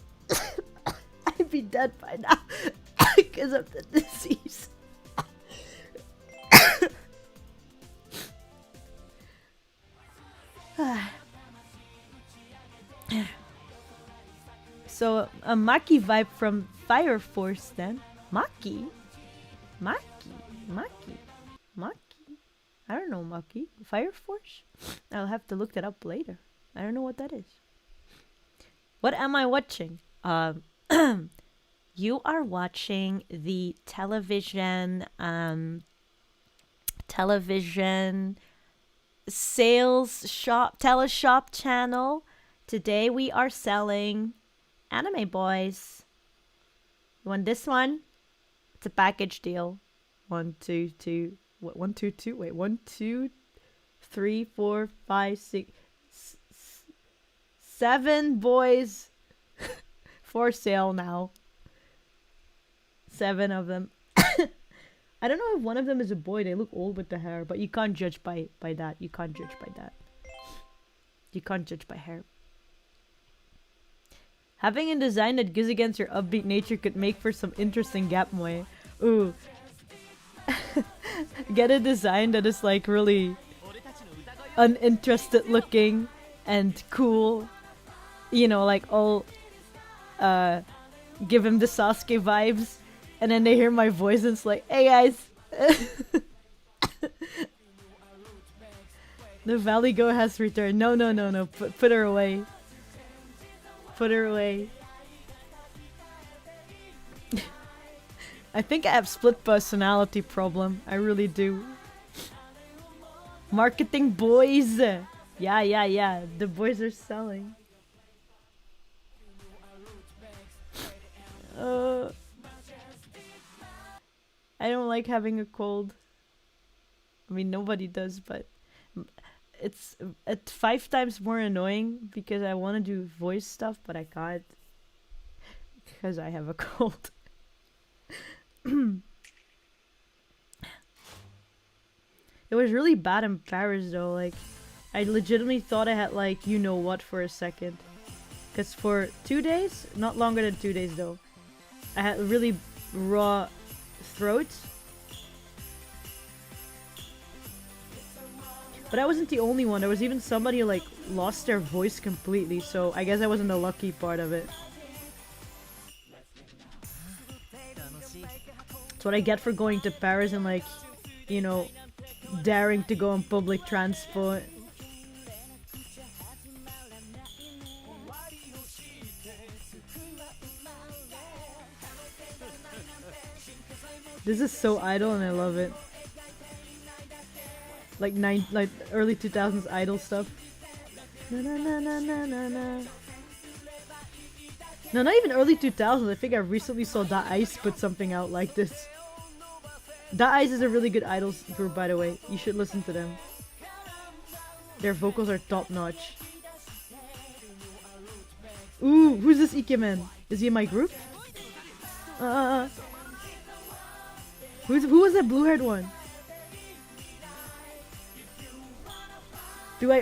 I'd be dead by now because of the disease. So a Maki vibe from Fire Force then. Maki? I don't know Maki. Fire Force? I'll have to look that up later. I don't know what that is. What am I watching? You are watching the television sales shop, teleshop channel. Today we are selling anime boys. You want this one? It's a package deal. 1, 2, 2. What? 1, 2, 2. Wait. 1, 2, 3, 4, 5, 6, 7 boys for sale now. 7 of them. I don't know if one of them is a boy. They look old with the hair, but you can't judge by that. You can't judge by that. You can't judge by hair. Having a design that goes against your upbeat nature could make for some interesting gap moe. Ooh. Get a design that is like really uninterested looking and cool. You know, like all give him the Sasuke vibes. And then they hear my voice and it's like, hey guys. The Valley Go has returned. No. Put her away. Put her away. I think I have split personality problem. I really do. Marketing boys. Yeah. The boys are selling. I don't like having a cold. I mean, nobody does, but it's 5 times more annoying because I want to do voice stuff, but I can't because I have a cold. It was really bad in Paris though. Like, I legitimately thought I had like you know what for a second. Because for 2 days, not longer than 2 days though, I had really raw throat. But I wasn't the only one. There was even somebody who like lost their voice completely. So I guess I wasn't the lucky part of it. That's what I get for going to Paris and like, you know, daring to go on public transport. This is so idle and I love it. Like early 2000s idol stuff. No, not even early 2000s. I think I recently saw Da Ice put something out like this. Da Ice is a really good idols group, by the way. You should listen to them. Their vocals are top notch. Ooh, who's this Ikemen? Is he in my group? Who was that blue-haired one? Do I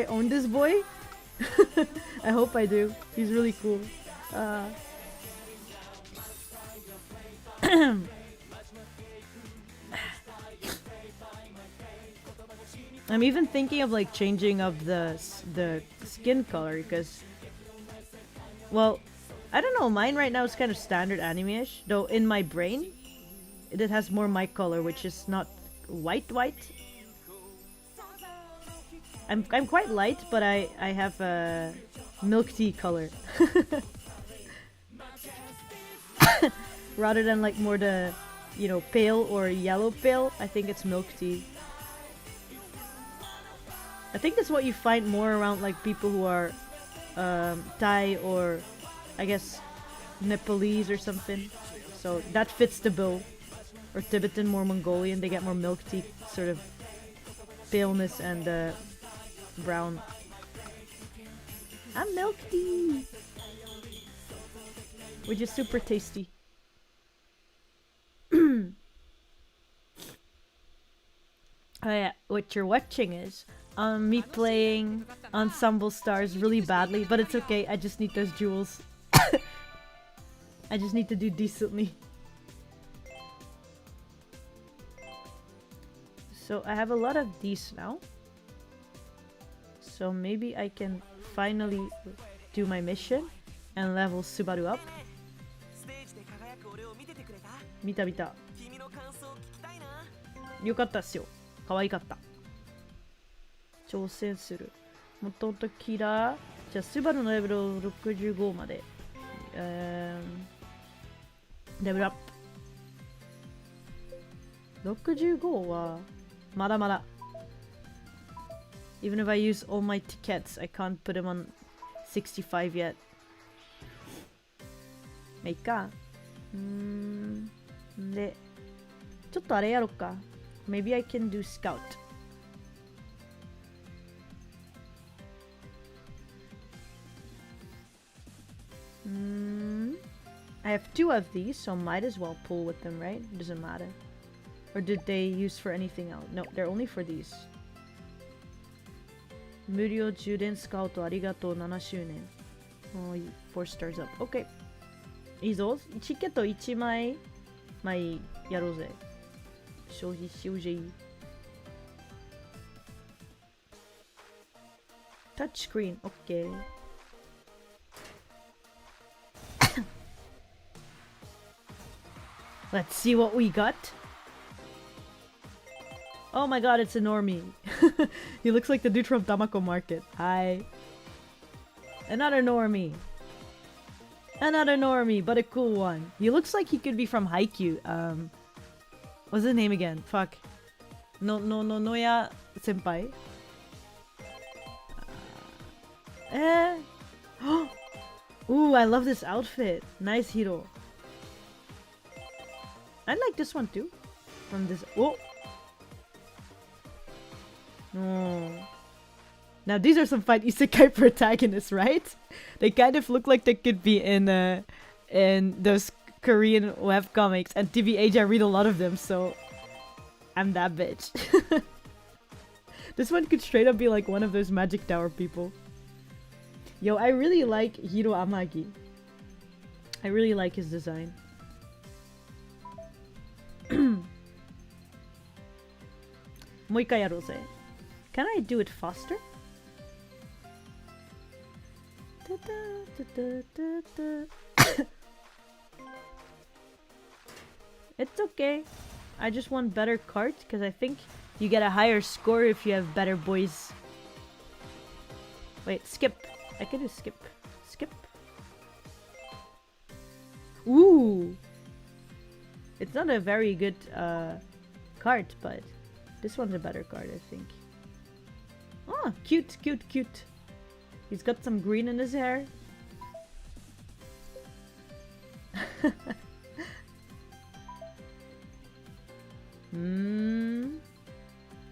own this boy? I hope I do. He's really cool. I'm even thinking of like changing up the skin color because, well, I don't know. Mine right now is kind of standard anime-ish, though. In my brain, it has more my color, which is not white. I'm quite light, but I have a milk tea color. Rather than like more the you know, pale or yellow pale, I think it's milk tea. I think that's what you find more around like people who are Thai or I guess Nepalese or something. So that fits the bill. Or Tibetan, more Mongolian, they get more milk tea sort of paleness and brown. I'm milk tea! Which is super tasty. Oh yeah, what you're watching is me playing Ensemble Stars really badly, but it's okay, I just need those jewels. I just need to do decently. So I have a lot of these now. So maybe I can finally do my mission and level Subaru up. 見た見た。よかったっすよ。可愛かった。挑戦する。もともとキラー。じゃあスバルのレベルを65まで。レベルアップ。65はまだまだ。Even if I use all my tickets, I can't put them on 65 yet. まあいいか。で、ちょっとあれやろっか。Maybe I can do scout. I have 2 of these, so might as well pull with them, right? Doesn't matter. Or did they use for anything else? No, they're only for these. 無料充電スカウトありがとう7周年。Oh, 4 stars up. Okay. いいぞ。チケット1枚やろうぜ。消費しようぜ。タッチスクリーン。OK。Let's see what we got. Oh my god, it's a normie. He looks like the dude from Tamako Market. Hi. Another normie. Another normie, but a cool one. He looks like he could be from Haikyuu. What's his name again? Fuck. Noya senpai. Ooh, I love this outfit. Nice hero. I like this one too. From this. Oh. Oh. Now these are some fine isekai protagonists, right? They kind of look like they could be in those Korean webcomics. And TBH, I read a lot of them, so I'm that bitch. This one could straight up be like one of those Magic Tower people. Yo, I really like Hiro Amagi. I really like his design. Can I do it faster? It's okay. I just want better cart because I think you get a higher score if you have better boys. Wait, skip. I can do skip. Skip. Ooh. It's not a very good cart, but this one's a better card, I think. Oh, cute, cute, cute. He's got some green in his hair.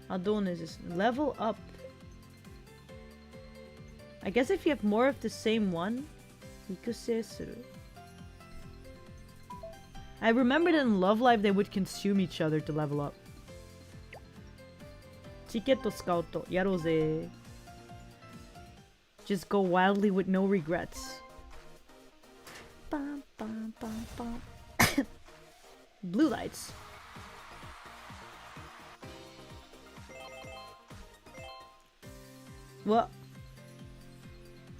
Adonis is level up. I guess if you have more of the same one, I remember that in Love Live they would consume each other to level up. Chiketo Scouto, yaroze. Just go wildly with no regrets. Bum, bum, bum, bum. Blue lights. What?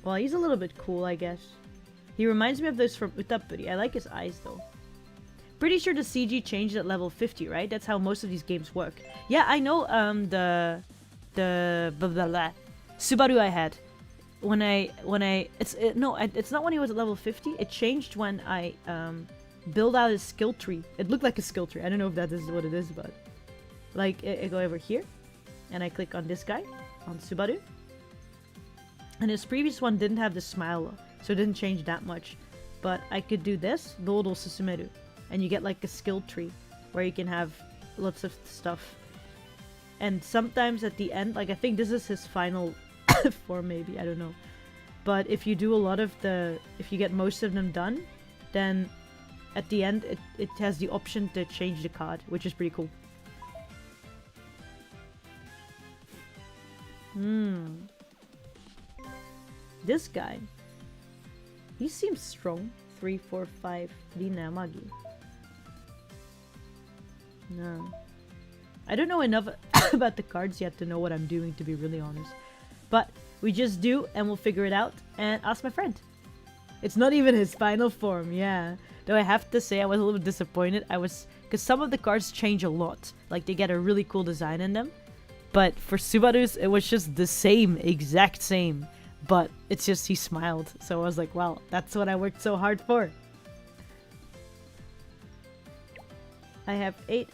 Well, he's a little bit cool, I guess. He reminds me of those from Utapuri. I like his eyes, though. Pretty sure the CG changed at level 50, right? That's how most of these games work. Yeah, I know, the blah, blah, blah. Subaru I had. It's not when he was at level 50. It changed when I build out a skill tree. It looked like a skill tree. I don't know if that is what it is, but like I go over here and I click on this guy, on Subaru. And his previous one didn't have the smile, so it didn't change that much. But I could do this, Dodo Susumeru, and you get like a skill tree where you can have lots of stuff. And sometimes at the end, like I think this is his final form maybe, I don't know. But if you do a lot of if you get most of them done, then at the end it has the option to change the card, which is pretty cool. This guy, he seems strong. 3, 4, 5, Rina Magi. No. I don't know enough about the cards yet to know what I'm doing, to be really honest. But we just do, and we'll figure it out, and ask my friend. It's not even his final form, yeah. Though I have to say I was a little disappointed. Because some of the cards change a lot. Like, they get a really cool design in them. But for Subaru's, it was just the same, exact same. But it's just he smiled. So I was like, wow, that's what I worked so hard for. I have 8.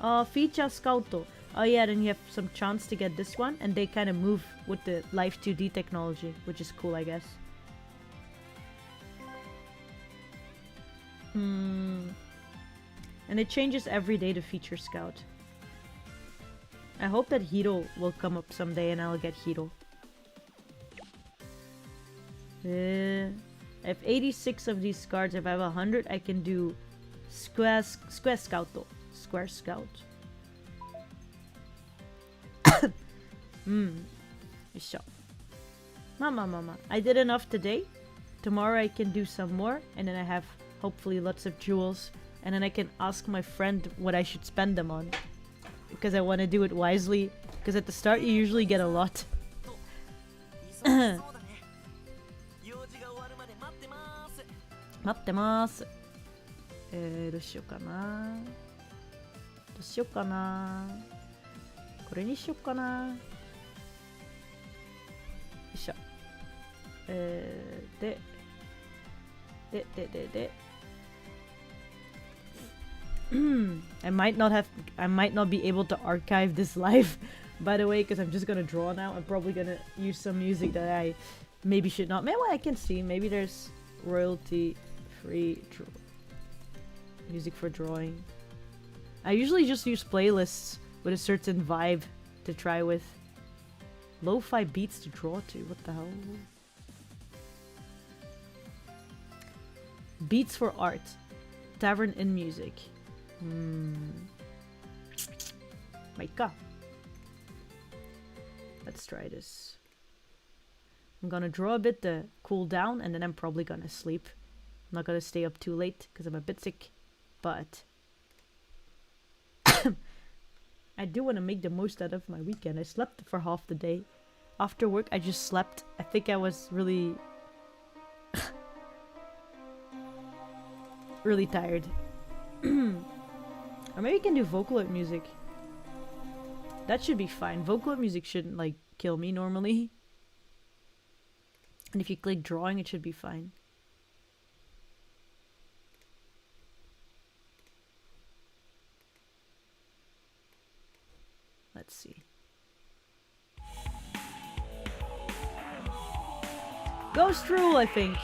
Oh, feature scout. Oh yeah, then you have some chance to get this one. And they kind of move with the Life 2D technology, which is cool, I guess. And it changes every day to feature scout. I hope that Hiro will come up someday and I'll get Hiro. I have 86 of these cards. If I have 100, I can do Square Scout. Square Scout. Mama. I did enough today. Tomorrow I can do some more. And then I have hopefully lots of jewels. And then I can ask my friend what I should spend them on. Because I want to do it wisely. Because at the start you usually get a lot. 待ってます。どうしようかな。どうしようかな。これにしようかな。よいしょ。で。I might not be able to archive this live, by the way, because I'm just gonna draw now. I'm probably gonna use some music that I maybe should not. Maybe I can see. Maybe there's royalty-free music for drawing. I usually just use playlists with a certain vibe to try with. Lo-fi beats to draw to. What the hell? Beats for art. Tavern in music. Maika. Let's try this. I'm gonna draw a bit to cool down and then I'm probably gonna sleep. I'm not gonna stay up too late because I'm a bit sick. But I do want to make the most out of my weekend. I slept for half the day. After work I just slept. I think I was really really tired. Or maybe you can do Vocaloid music. That should be fine. Vocaloid music shouldn't like kill me normally. And if you click drawing, it should be fine. Let's see. Ghost Rule, I think.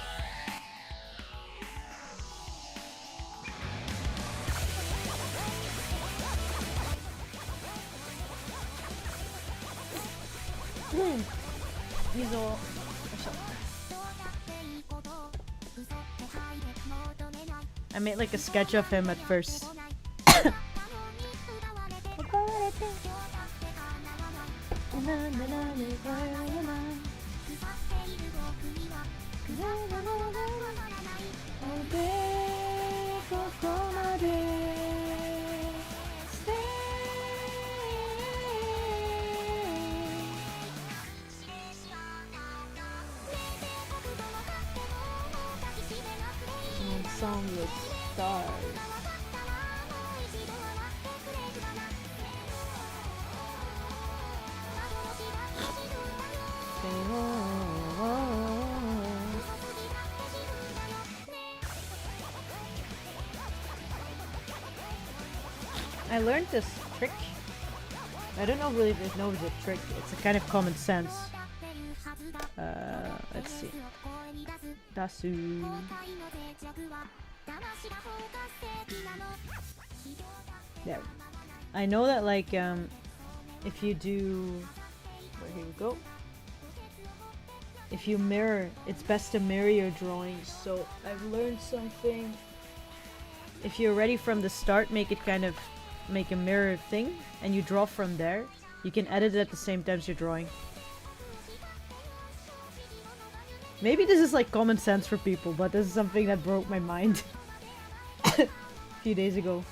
I made like a sketch of him at first. Ensemble Stars. I learned this trick. I don't know really if it knows a trick. It's a kind of common sense. Let's see. Dasu. There. I know that like if you do, well, here we go. If you mirror, it's best to mirror your drawings. So I've learned something. If you're ready from the start, make it kind of make a mirror thing, and you draw from there. You can edit it at the same time as you're drawing. Maybe this is like common sense for people, but this is something that broke my mind a few days ago.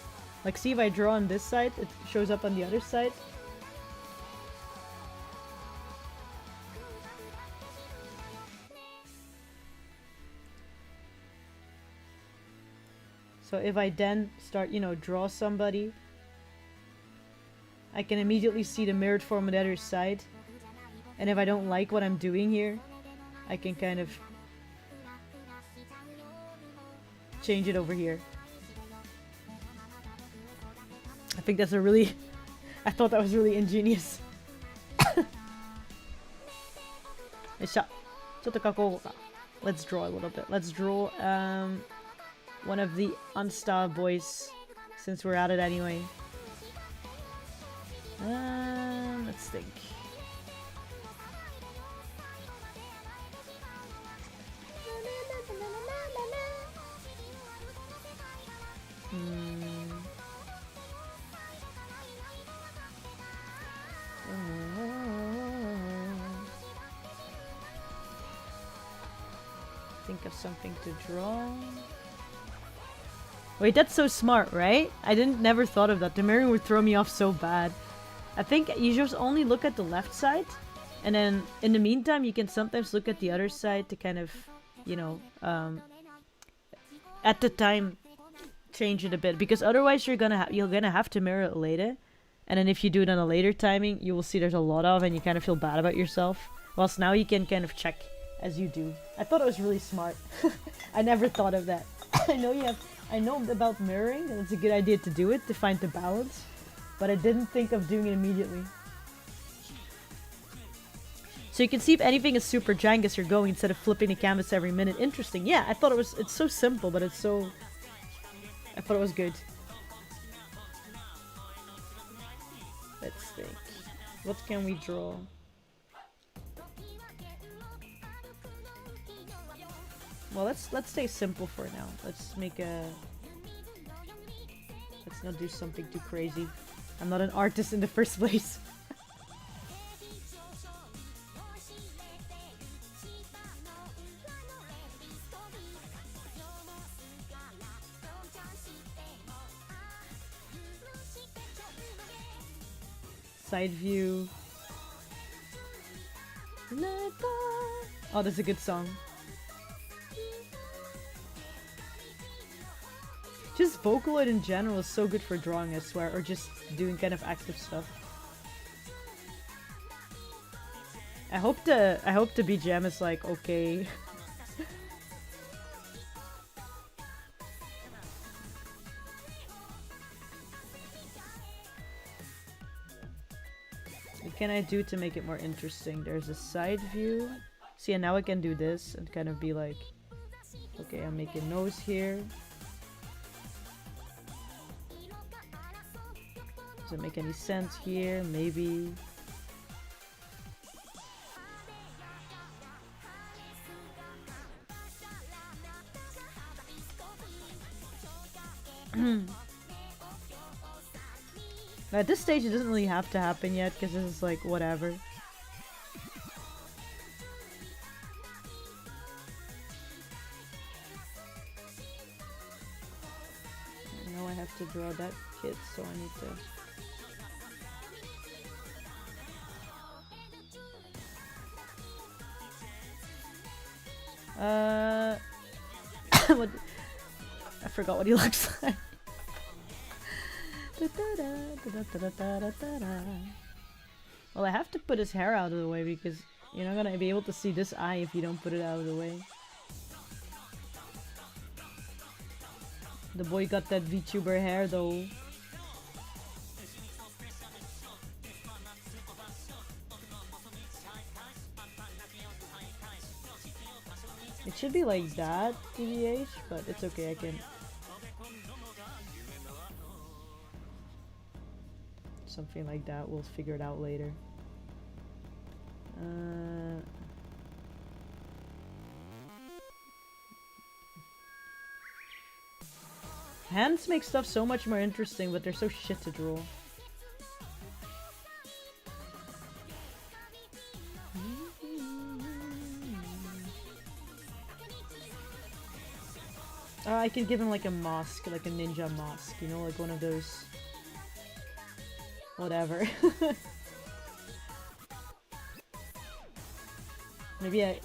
Like, see if I draw on this side, it shows up on the other side. So if I then start, you know, draw somebody, I can immediately see the mirrored form on the other side. And if I don't like what I'm doing here, I can kind of change it over here. I think that's a really... I thought that was really ingenious. Let's draw a little bit. Let's draw one of the Ansta boys, since we're at it anyway. Let's think. Think of something to draw. Wait, that's so smart, right? I never thought of that. The mirroring would throw me off so bad. I think you just only look at the left side, and then in the meantime you can sometimes look at the other side to kind of, you know, at the time change it a bit, because otherwise you're gonna have to mirror it later, and then if you do it on a later timing, you will see there's a lot of, and you kind of feel bad about yourself. Whilst now you can kind of check as you do. I thought it was really smart. I never thought of that. I know about mirroring, and it's a good idea to do it to find the balance, but I didn't think of doing it immediately. So you can see if anything is super jank as you're going instead of flipping the canvas every minute. Interesting. Yeah, I thought it's so simple, but I thought it was good. Let's think. What can we draw? Well, let's stay simple for now. Let's not do something too crazy. I'm not an artist in the first place. Side view. Oh, that's a good song. Just Vocaloid in general is so good for drawing, I swear, or just doing kind of active stuff. I hope the BGM is like okay. What can I do to make it more interesting? There's a side view. See, and now I can do this and kind of be like, okay, I'm making nose here. Does it make any sense here? Maybe. At this stage it doesn't really have to happen yet, because this is like whatever. I know I have to draw that kid, so I need to... what? I forgot what he looks like. Well, I have to put his hair out of the way because you're not gonna be able to see this eye if you don't put it out of the way. The boy got that VTuber hair though. be like that, TBH, but it's okay, I can... Something like that, we'll figure it out later. Hands make stuff so much more interesting, but they're so shit to draw. I could give him like a mask, like a ninja mask, you know, like one of those... Whatever. Maybe I...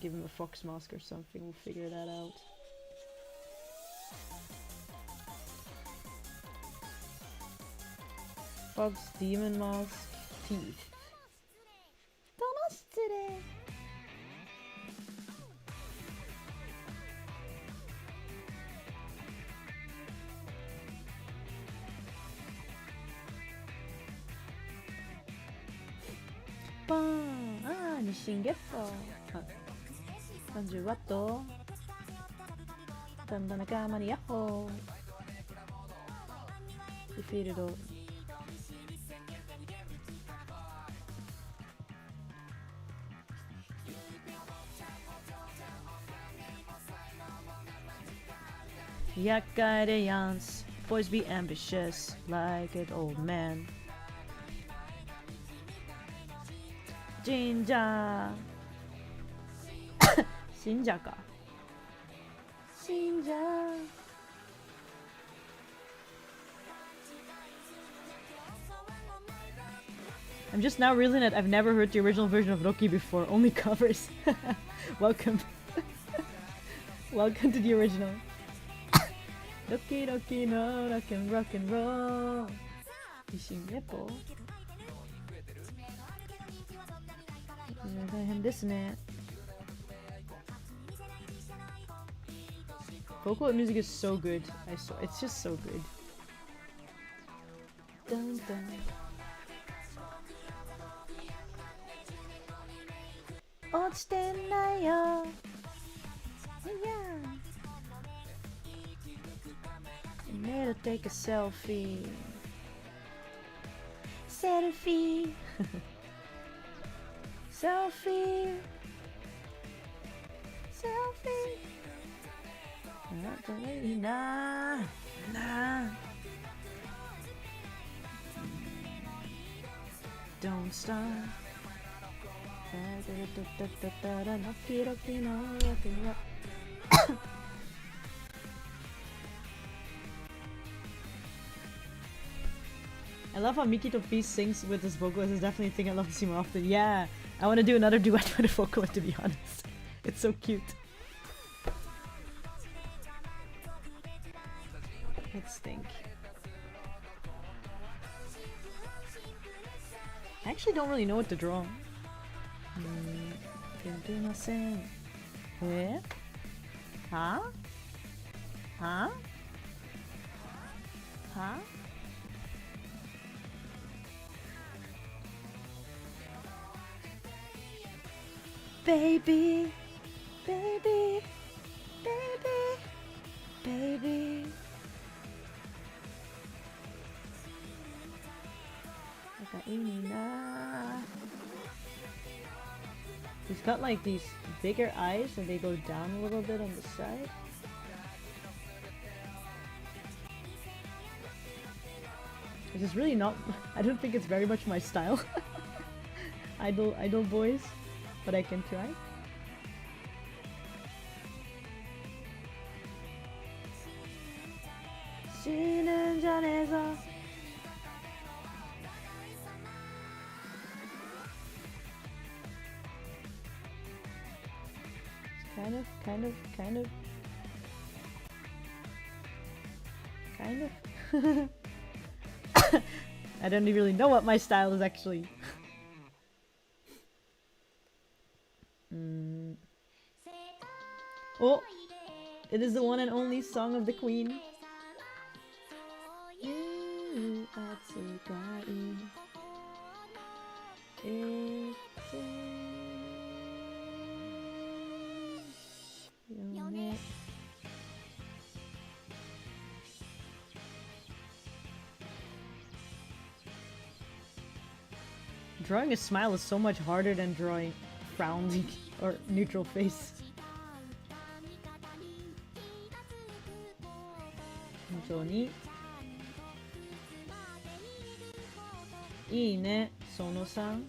Give him a fox mask or something, we'll figure that out. Fox, demon mask, teeth. Ah, 日進月歩。30ワット。だんだん仲間にヤッホー。フィールド。厄介でやんす。Boys be ambitious like an old man. 神社信者か信者 I'm just now realizing that I've never heard the original version of Rocky before, only covers. Welcome. Welcome to the original. Rocky Rocky no rock and roll. 大変ですね。Vocal music is so good. I saw it's just so good. Dun, dun.落ちてないよ。Need to take a selfie. Selfie. Selfie. Selfie. Nah. Nah. Don't stop. Rocky, rocky, no, rocky, rock. I love how Miki Topi sings with his vocalist. It's definitely a thing I love to see more often. Yeah, I want to do another duet with a vocalist, to be honest. It's so cute. Let's think. I actually don't really know what to draw. Eh? Huh? Huh? Huh? Baby, baby, baby, baby. He's got like these bigger eyes and they go down a little bit on the side. This is really not, I don't think it's very much my style. idol boys, but I can try. Kind of. I don't really know what my style is actually. Oh, it is the one and only song of the Queen. Drawing a smile is so much harder than drawing frowning or neutral face. 本当にいいね、その3。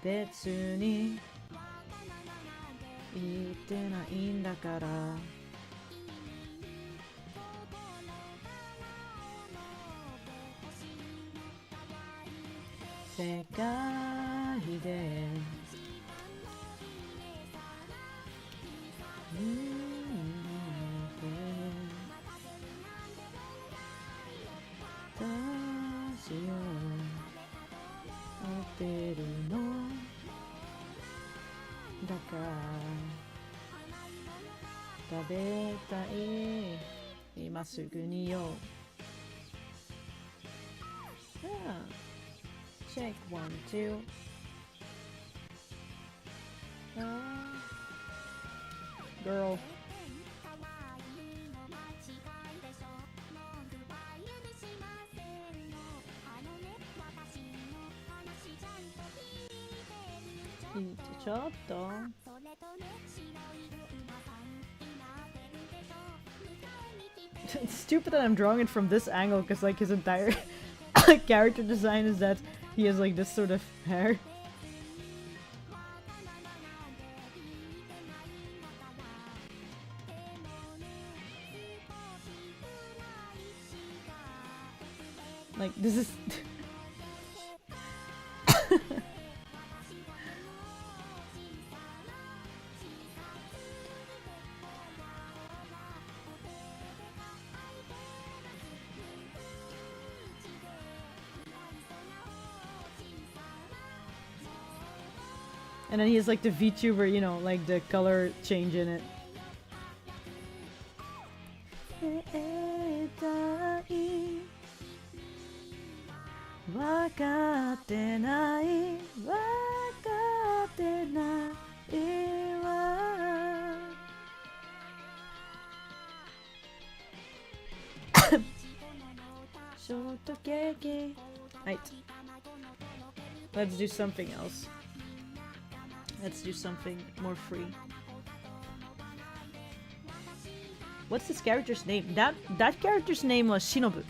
別に言ってないんだから世界で私を追ってるのだから食べたい今すぐによ。Check 1 2 Girl.ちょっとIt's stupid that I'm drawing it from this angle because like his entire character design is that he has like this sort of hair. Like this is And then he has like the VTuber, you know, like the color change in it. Right. Let's do something else. Let's do something more free. What's this character's name? That character's name was Shinobu.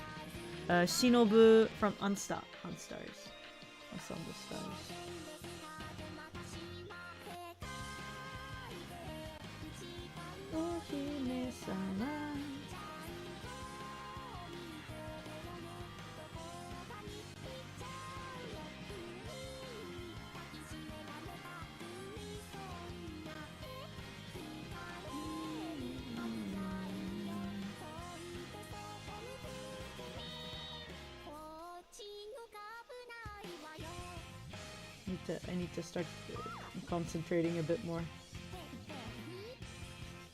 Shinobu from Ansta. Stars. Ensemble Stars. I need to start concentrating a bit more.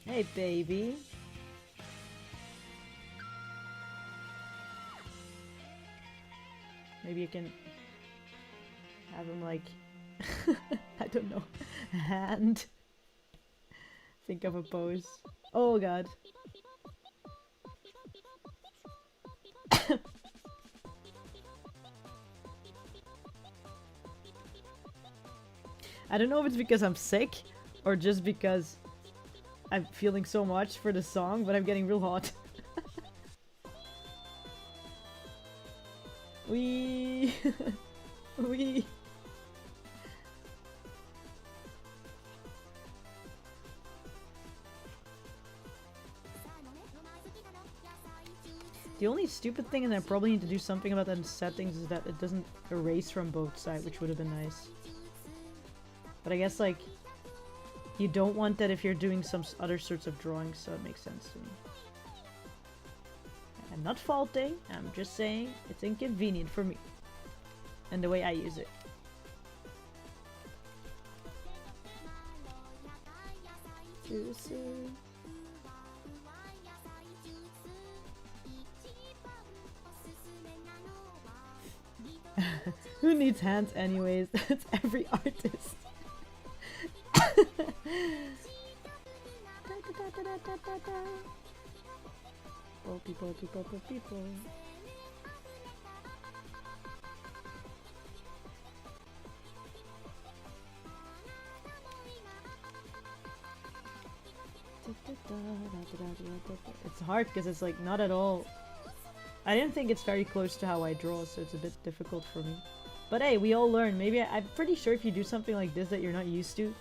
Hey, baby. Maybe you can have him like, I don't know, hand. Think of a pose. Oh god. I don't know if it's because I'm sick or just because I'm feeling so much for the song, but I'm getting real hot. Wee. Wee. The only stupid thing, and I probably need to do something about that in settings, is that it doesn't erase from both sides, which would have been nice. But I guess, like, you don't want that if you're doing some other sorts of drawings, so it makes sense to me. I'm not faulting, I'm just saying it's inconvenient for me. And the way I use it. Who needs hands anyways? That's every artist. People. It's hard because it's like not at all. I didn't think it's very close to how I draw, so it's a bit difficult for me. But hey, we all learn. Maybe I'm pretty sure if you do something like this that you're not used to,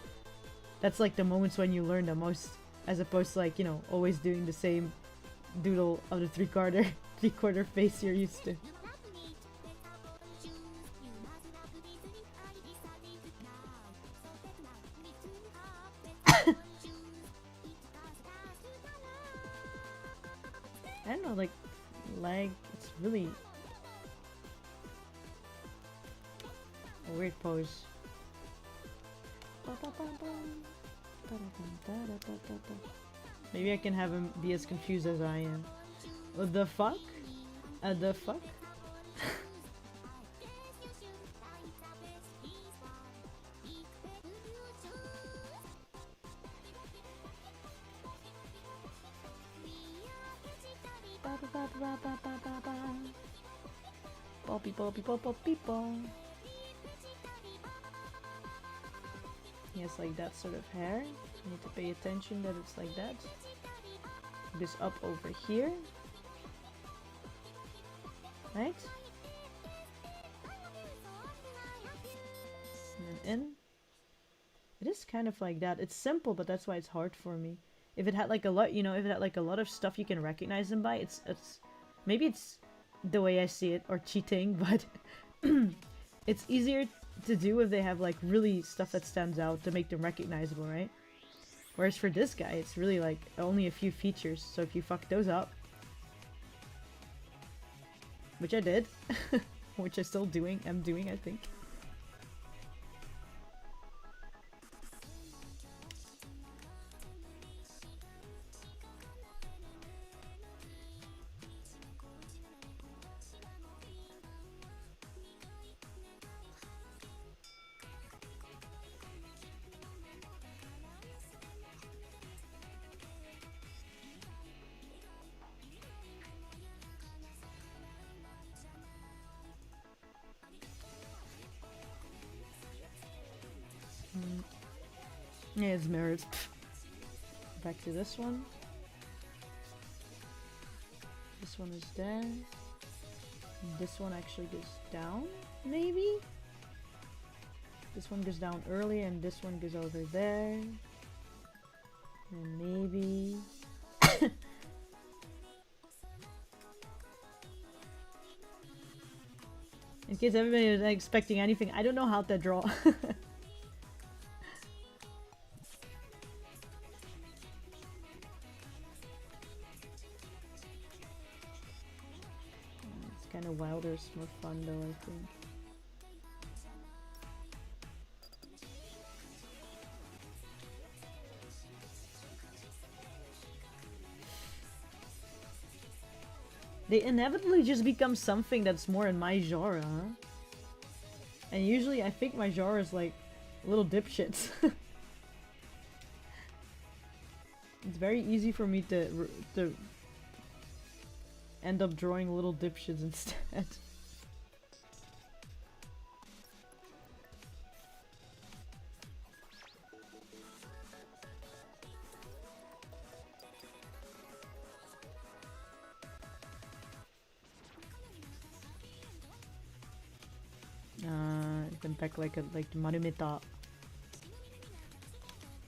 that's like the moments when you learn the most, as opposed to like, you know, always doing the same doodle of the three-quarter face you're used to. I don't know, like, it's really a weird pose. Maybe I can have him be as confused as I am. What the fuck? The fuck? People. He has like that sort of hair. You need to pay attention that it's like that. This up over here. Right? And then in. It is kind of like that. It's simple, but that's why it's hard for me. If it had like a lot, you know, if it had like a lot of stuff you can recognize them by, it's maybe it's the way I see it, or cheating, but it's easier to do if they have like really stuff that stands out to make them recognizable, right? Whereas for this guy, it's really like only a few features, so if you fuck those up, which I did, which I'm still doing, I think. Yeah, it's mirrors. Back to this one. This one is there. This one actually goes down, maybe? This one goes down early and this one goes over there. And maybe... In case everybody is expecting anything, I don't know how to draw. It's kind of wilder, it's more fun though, I think. They inevitably just become something that's more in my genre, huh? And usually I think my genre is like little dipshits. It's very easy for me to end up drawing little dipshits instead. Back like Marumeta.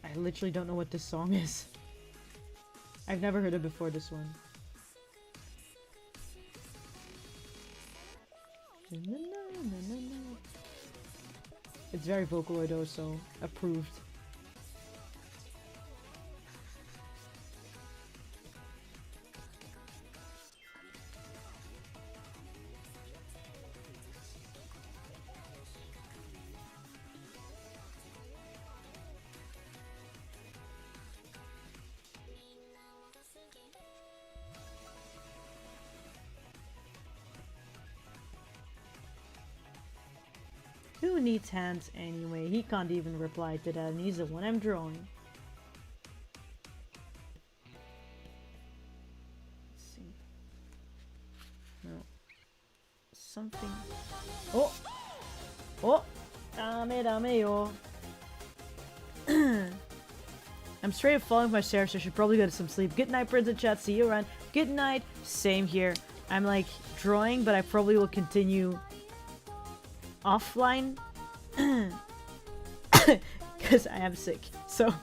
I literally don't know what this song is. I've never heard it before, this one. It's very Vocaloid though, so approved. needs hands anyway? He can't even reply to that, and he's the one I'm drawing. Let's see. No. Something. Oh! Oh! Dame yo. I'm straight up falling my stairs, so I should probably go to some sleep. Good night, Prince and Chat. See you around. Good night. Same here. I'm like drawing, but I probably will continue offline because I am sick. So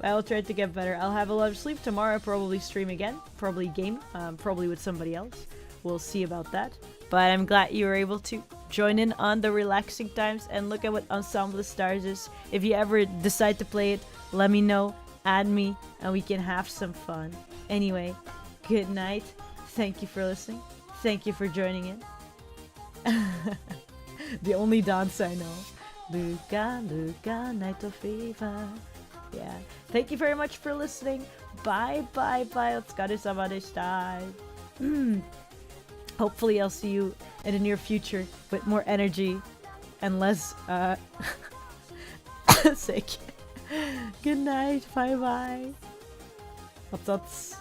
I'll try to get better. I'll have a lot of sleep tomorrow. I'll probably stream again. Probably game. Probably with somebody else. We'll see about that. But I'm glad you were able to join in on the relaxing times and look at what Ensemble Stars is. If you ever decide to play it, let me know, add me, and we can have some fun. Anyway, good night. Thank you for listening. Thank you for joining in. The only dance I know. Luca, Luca, night of fever. Yeah. Thank you very much for listening. Bye, bye, bye. Otsukaresama deshita. Hopefully I'll see you in the near future with more energy and less sick. Good night. Bye bye. What's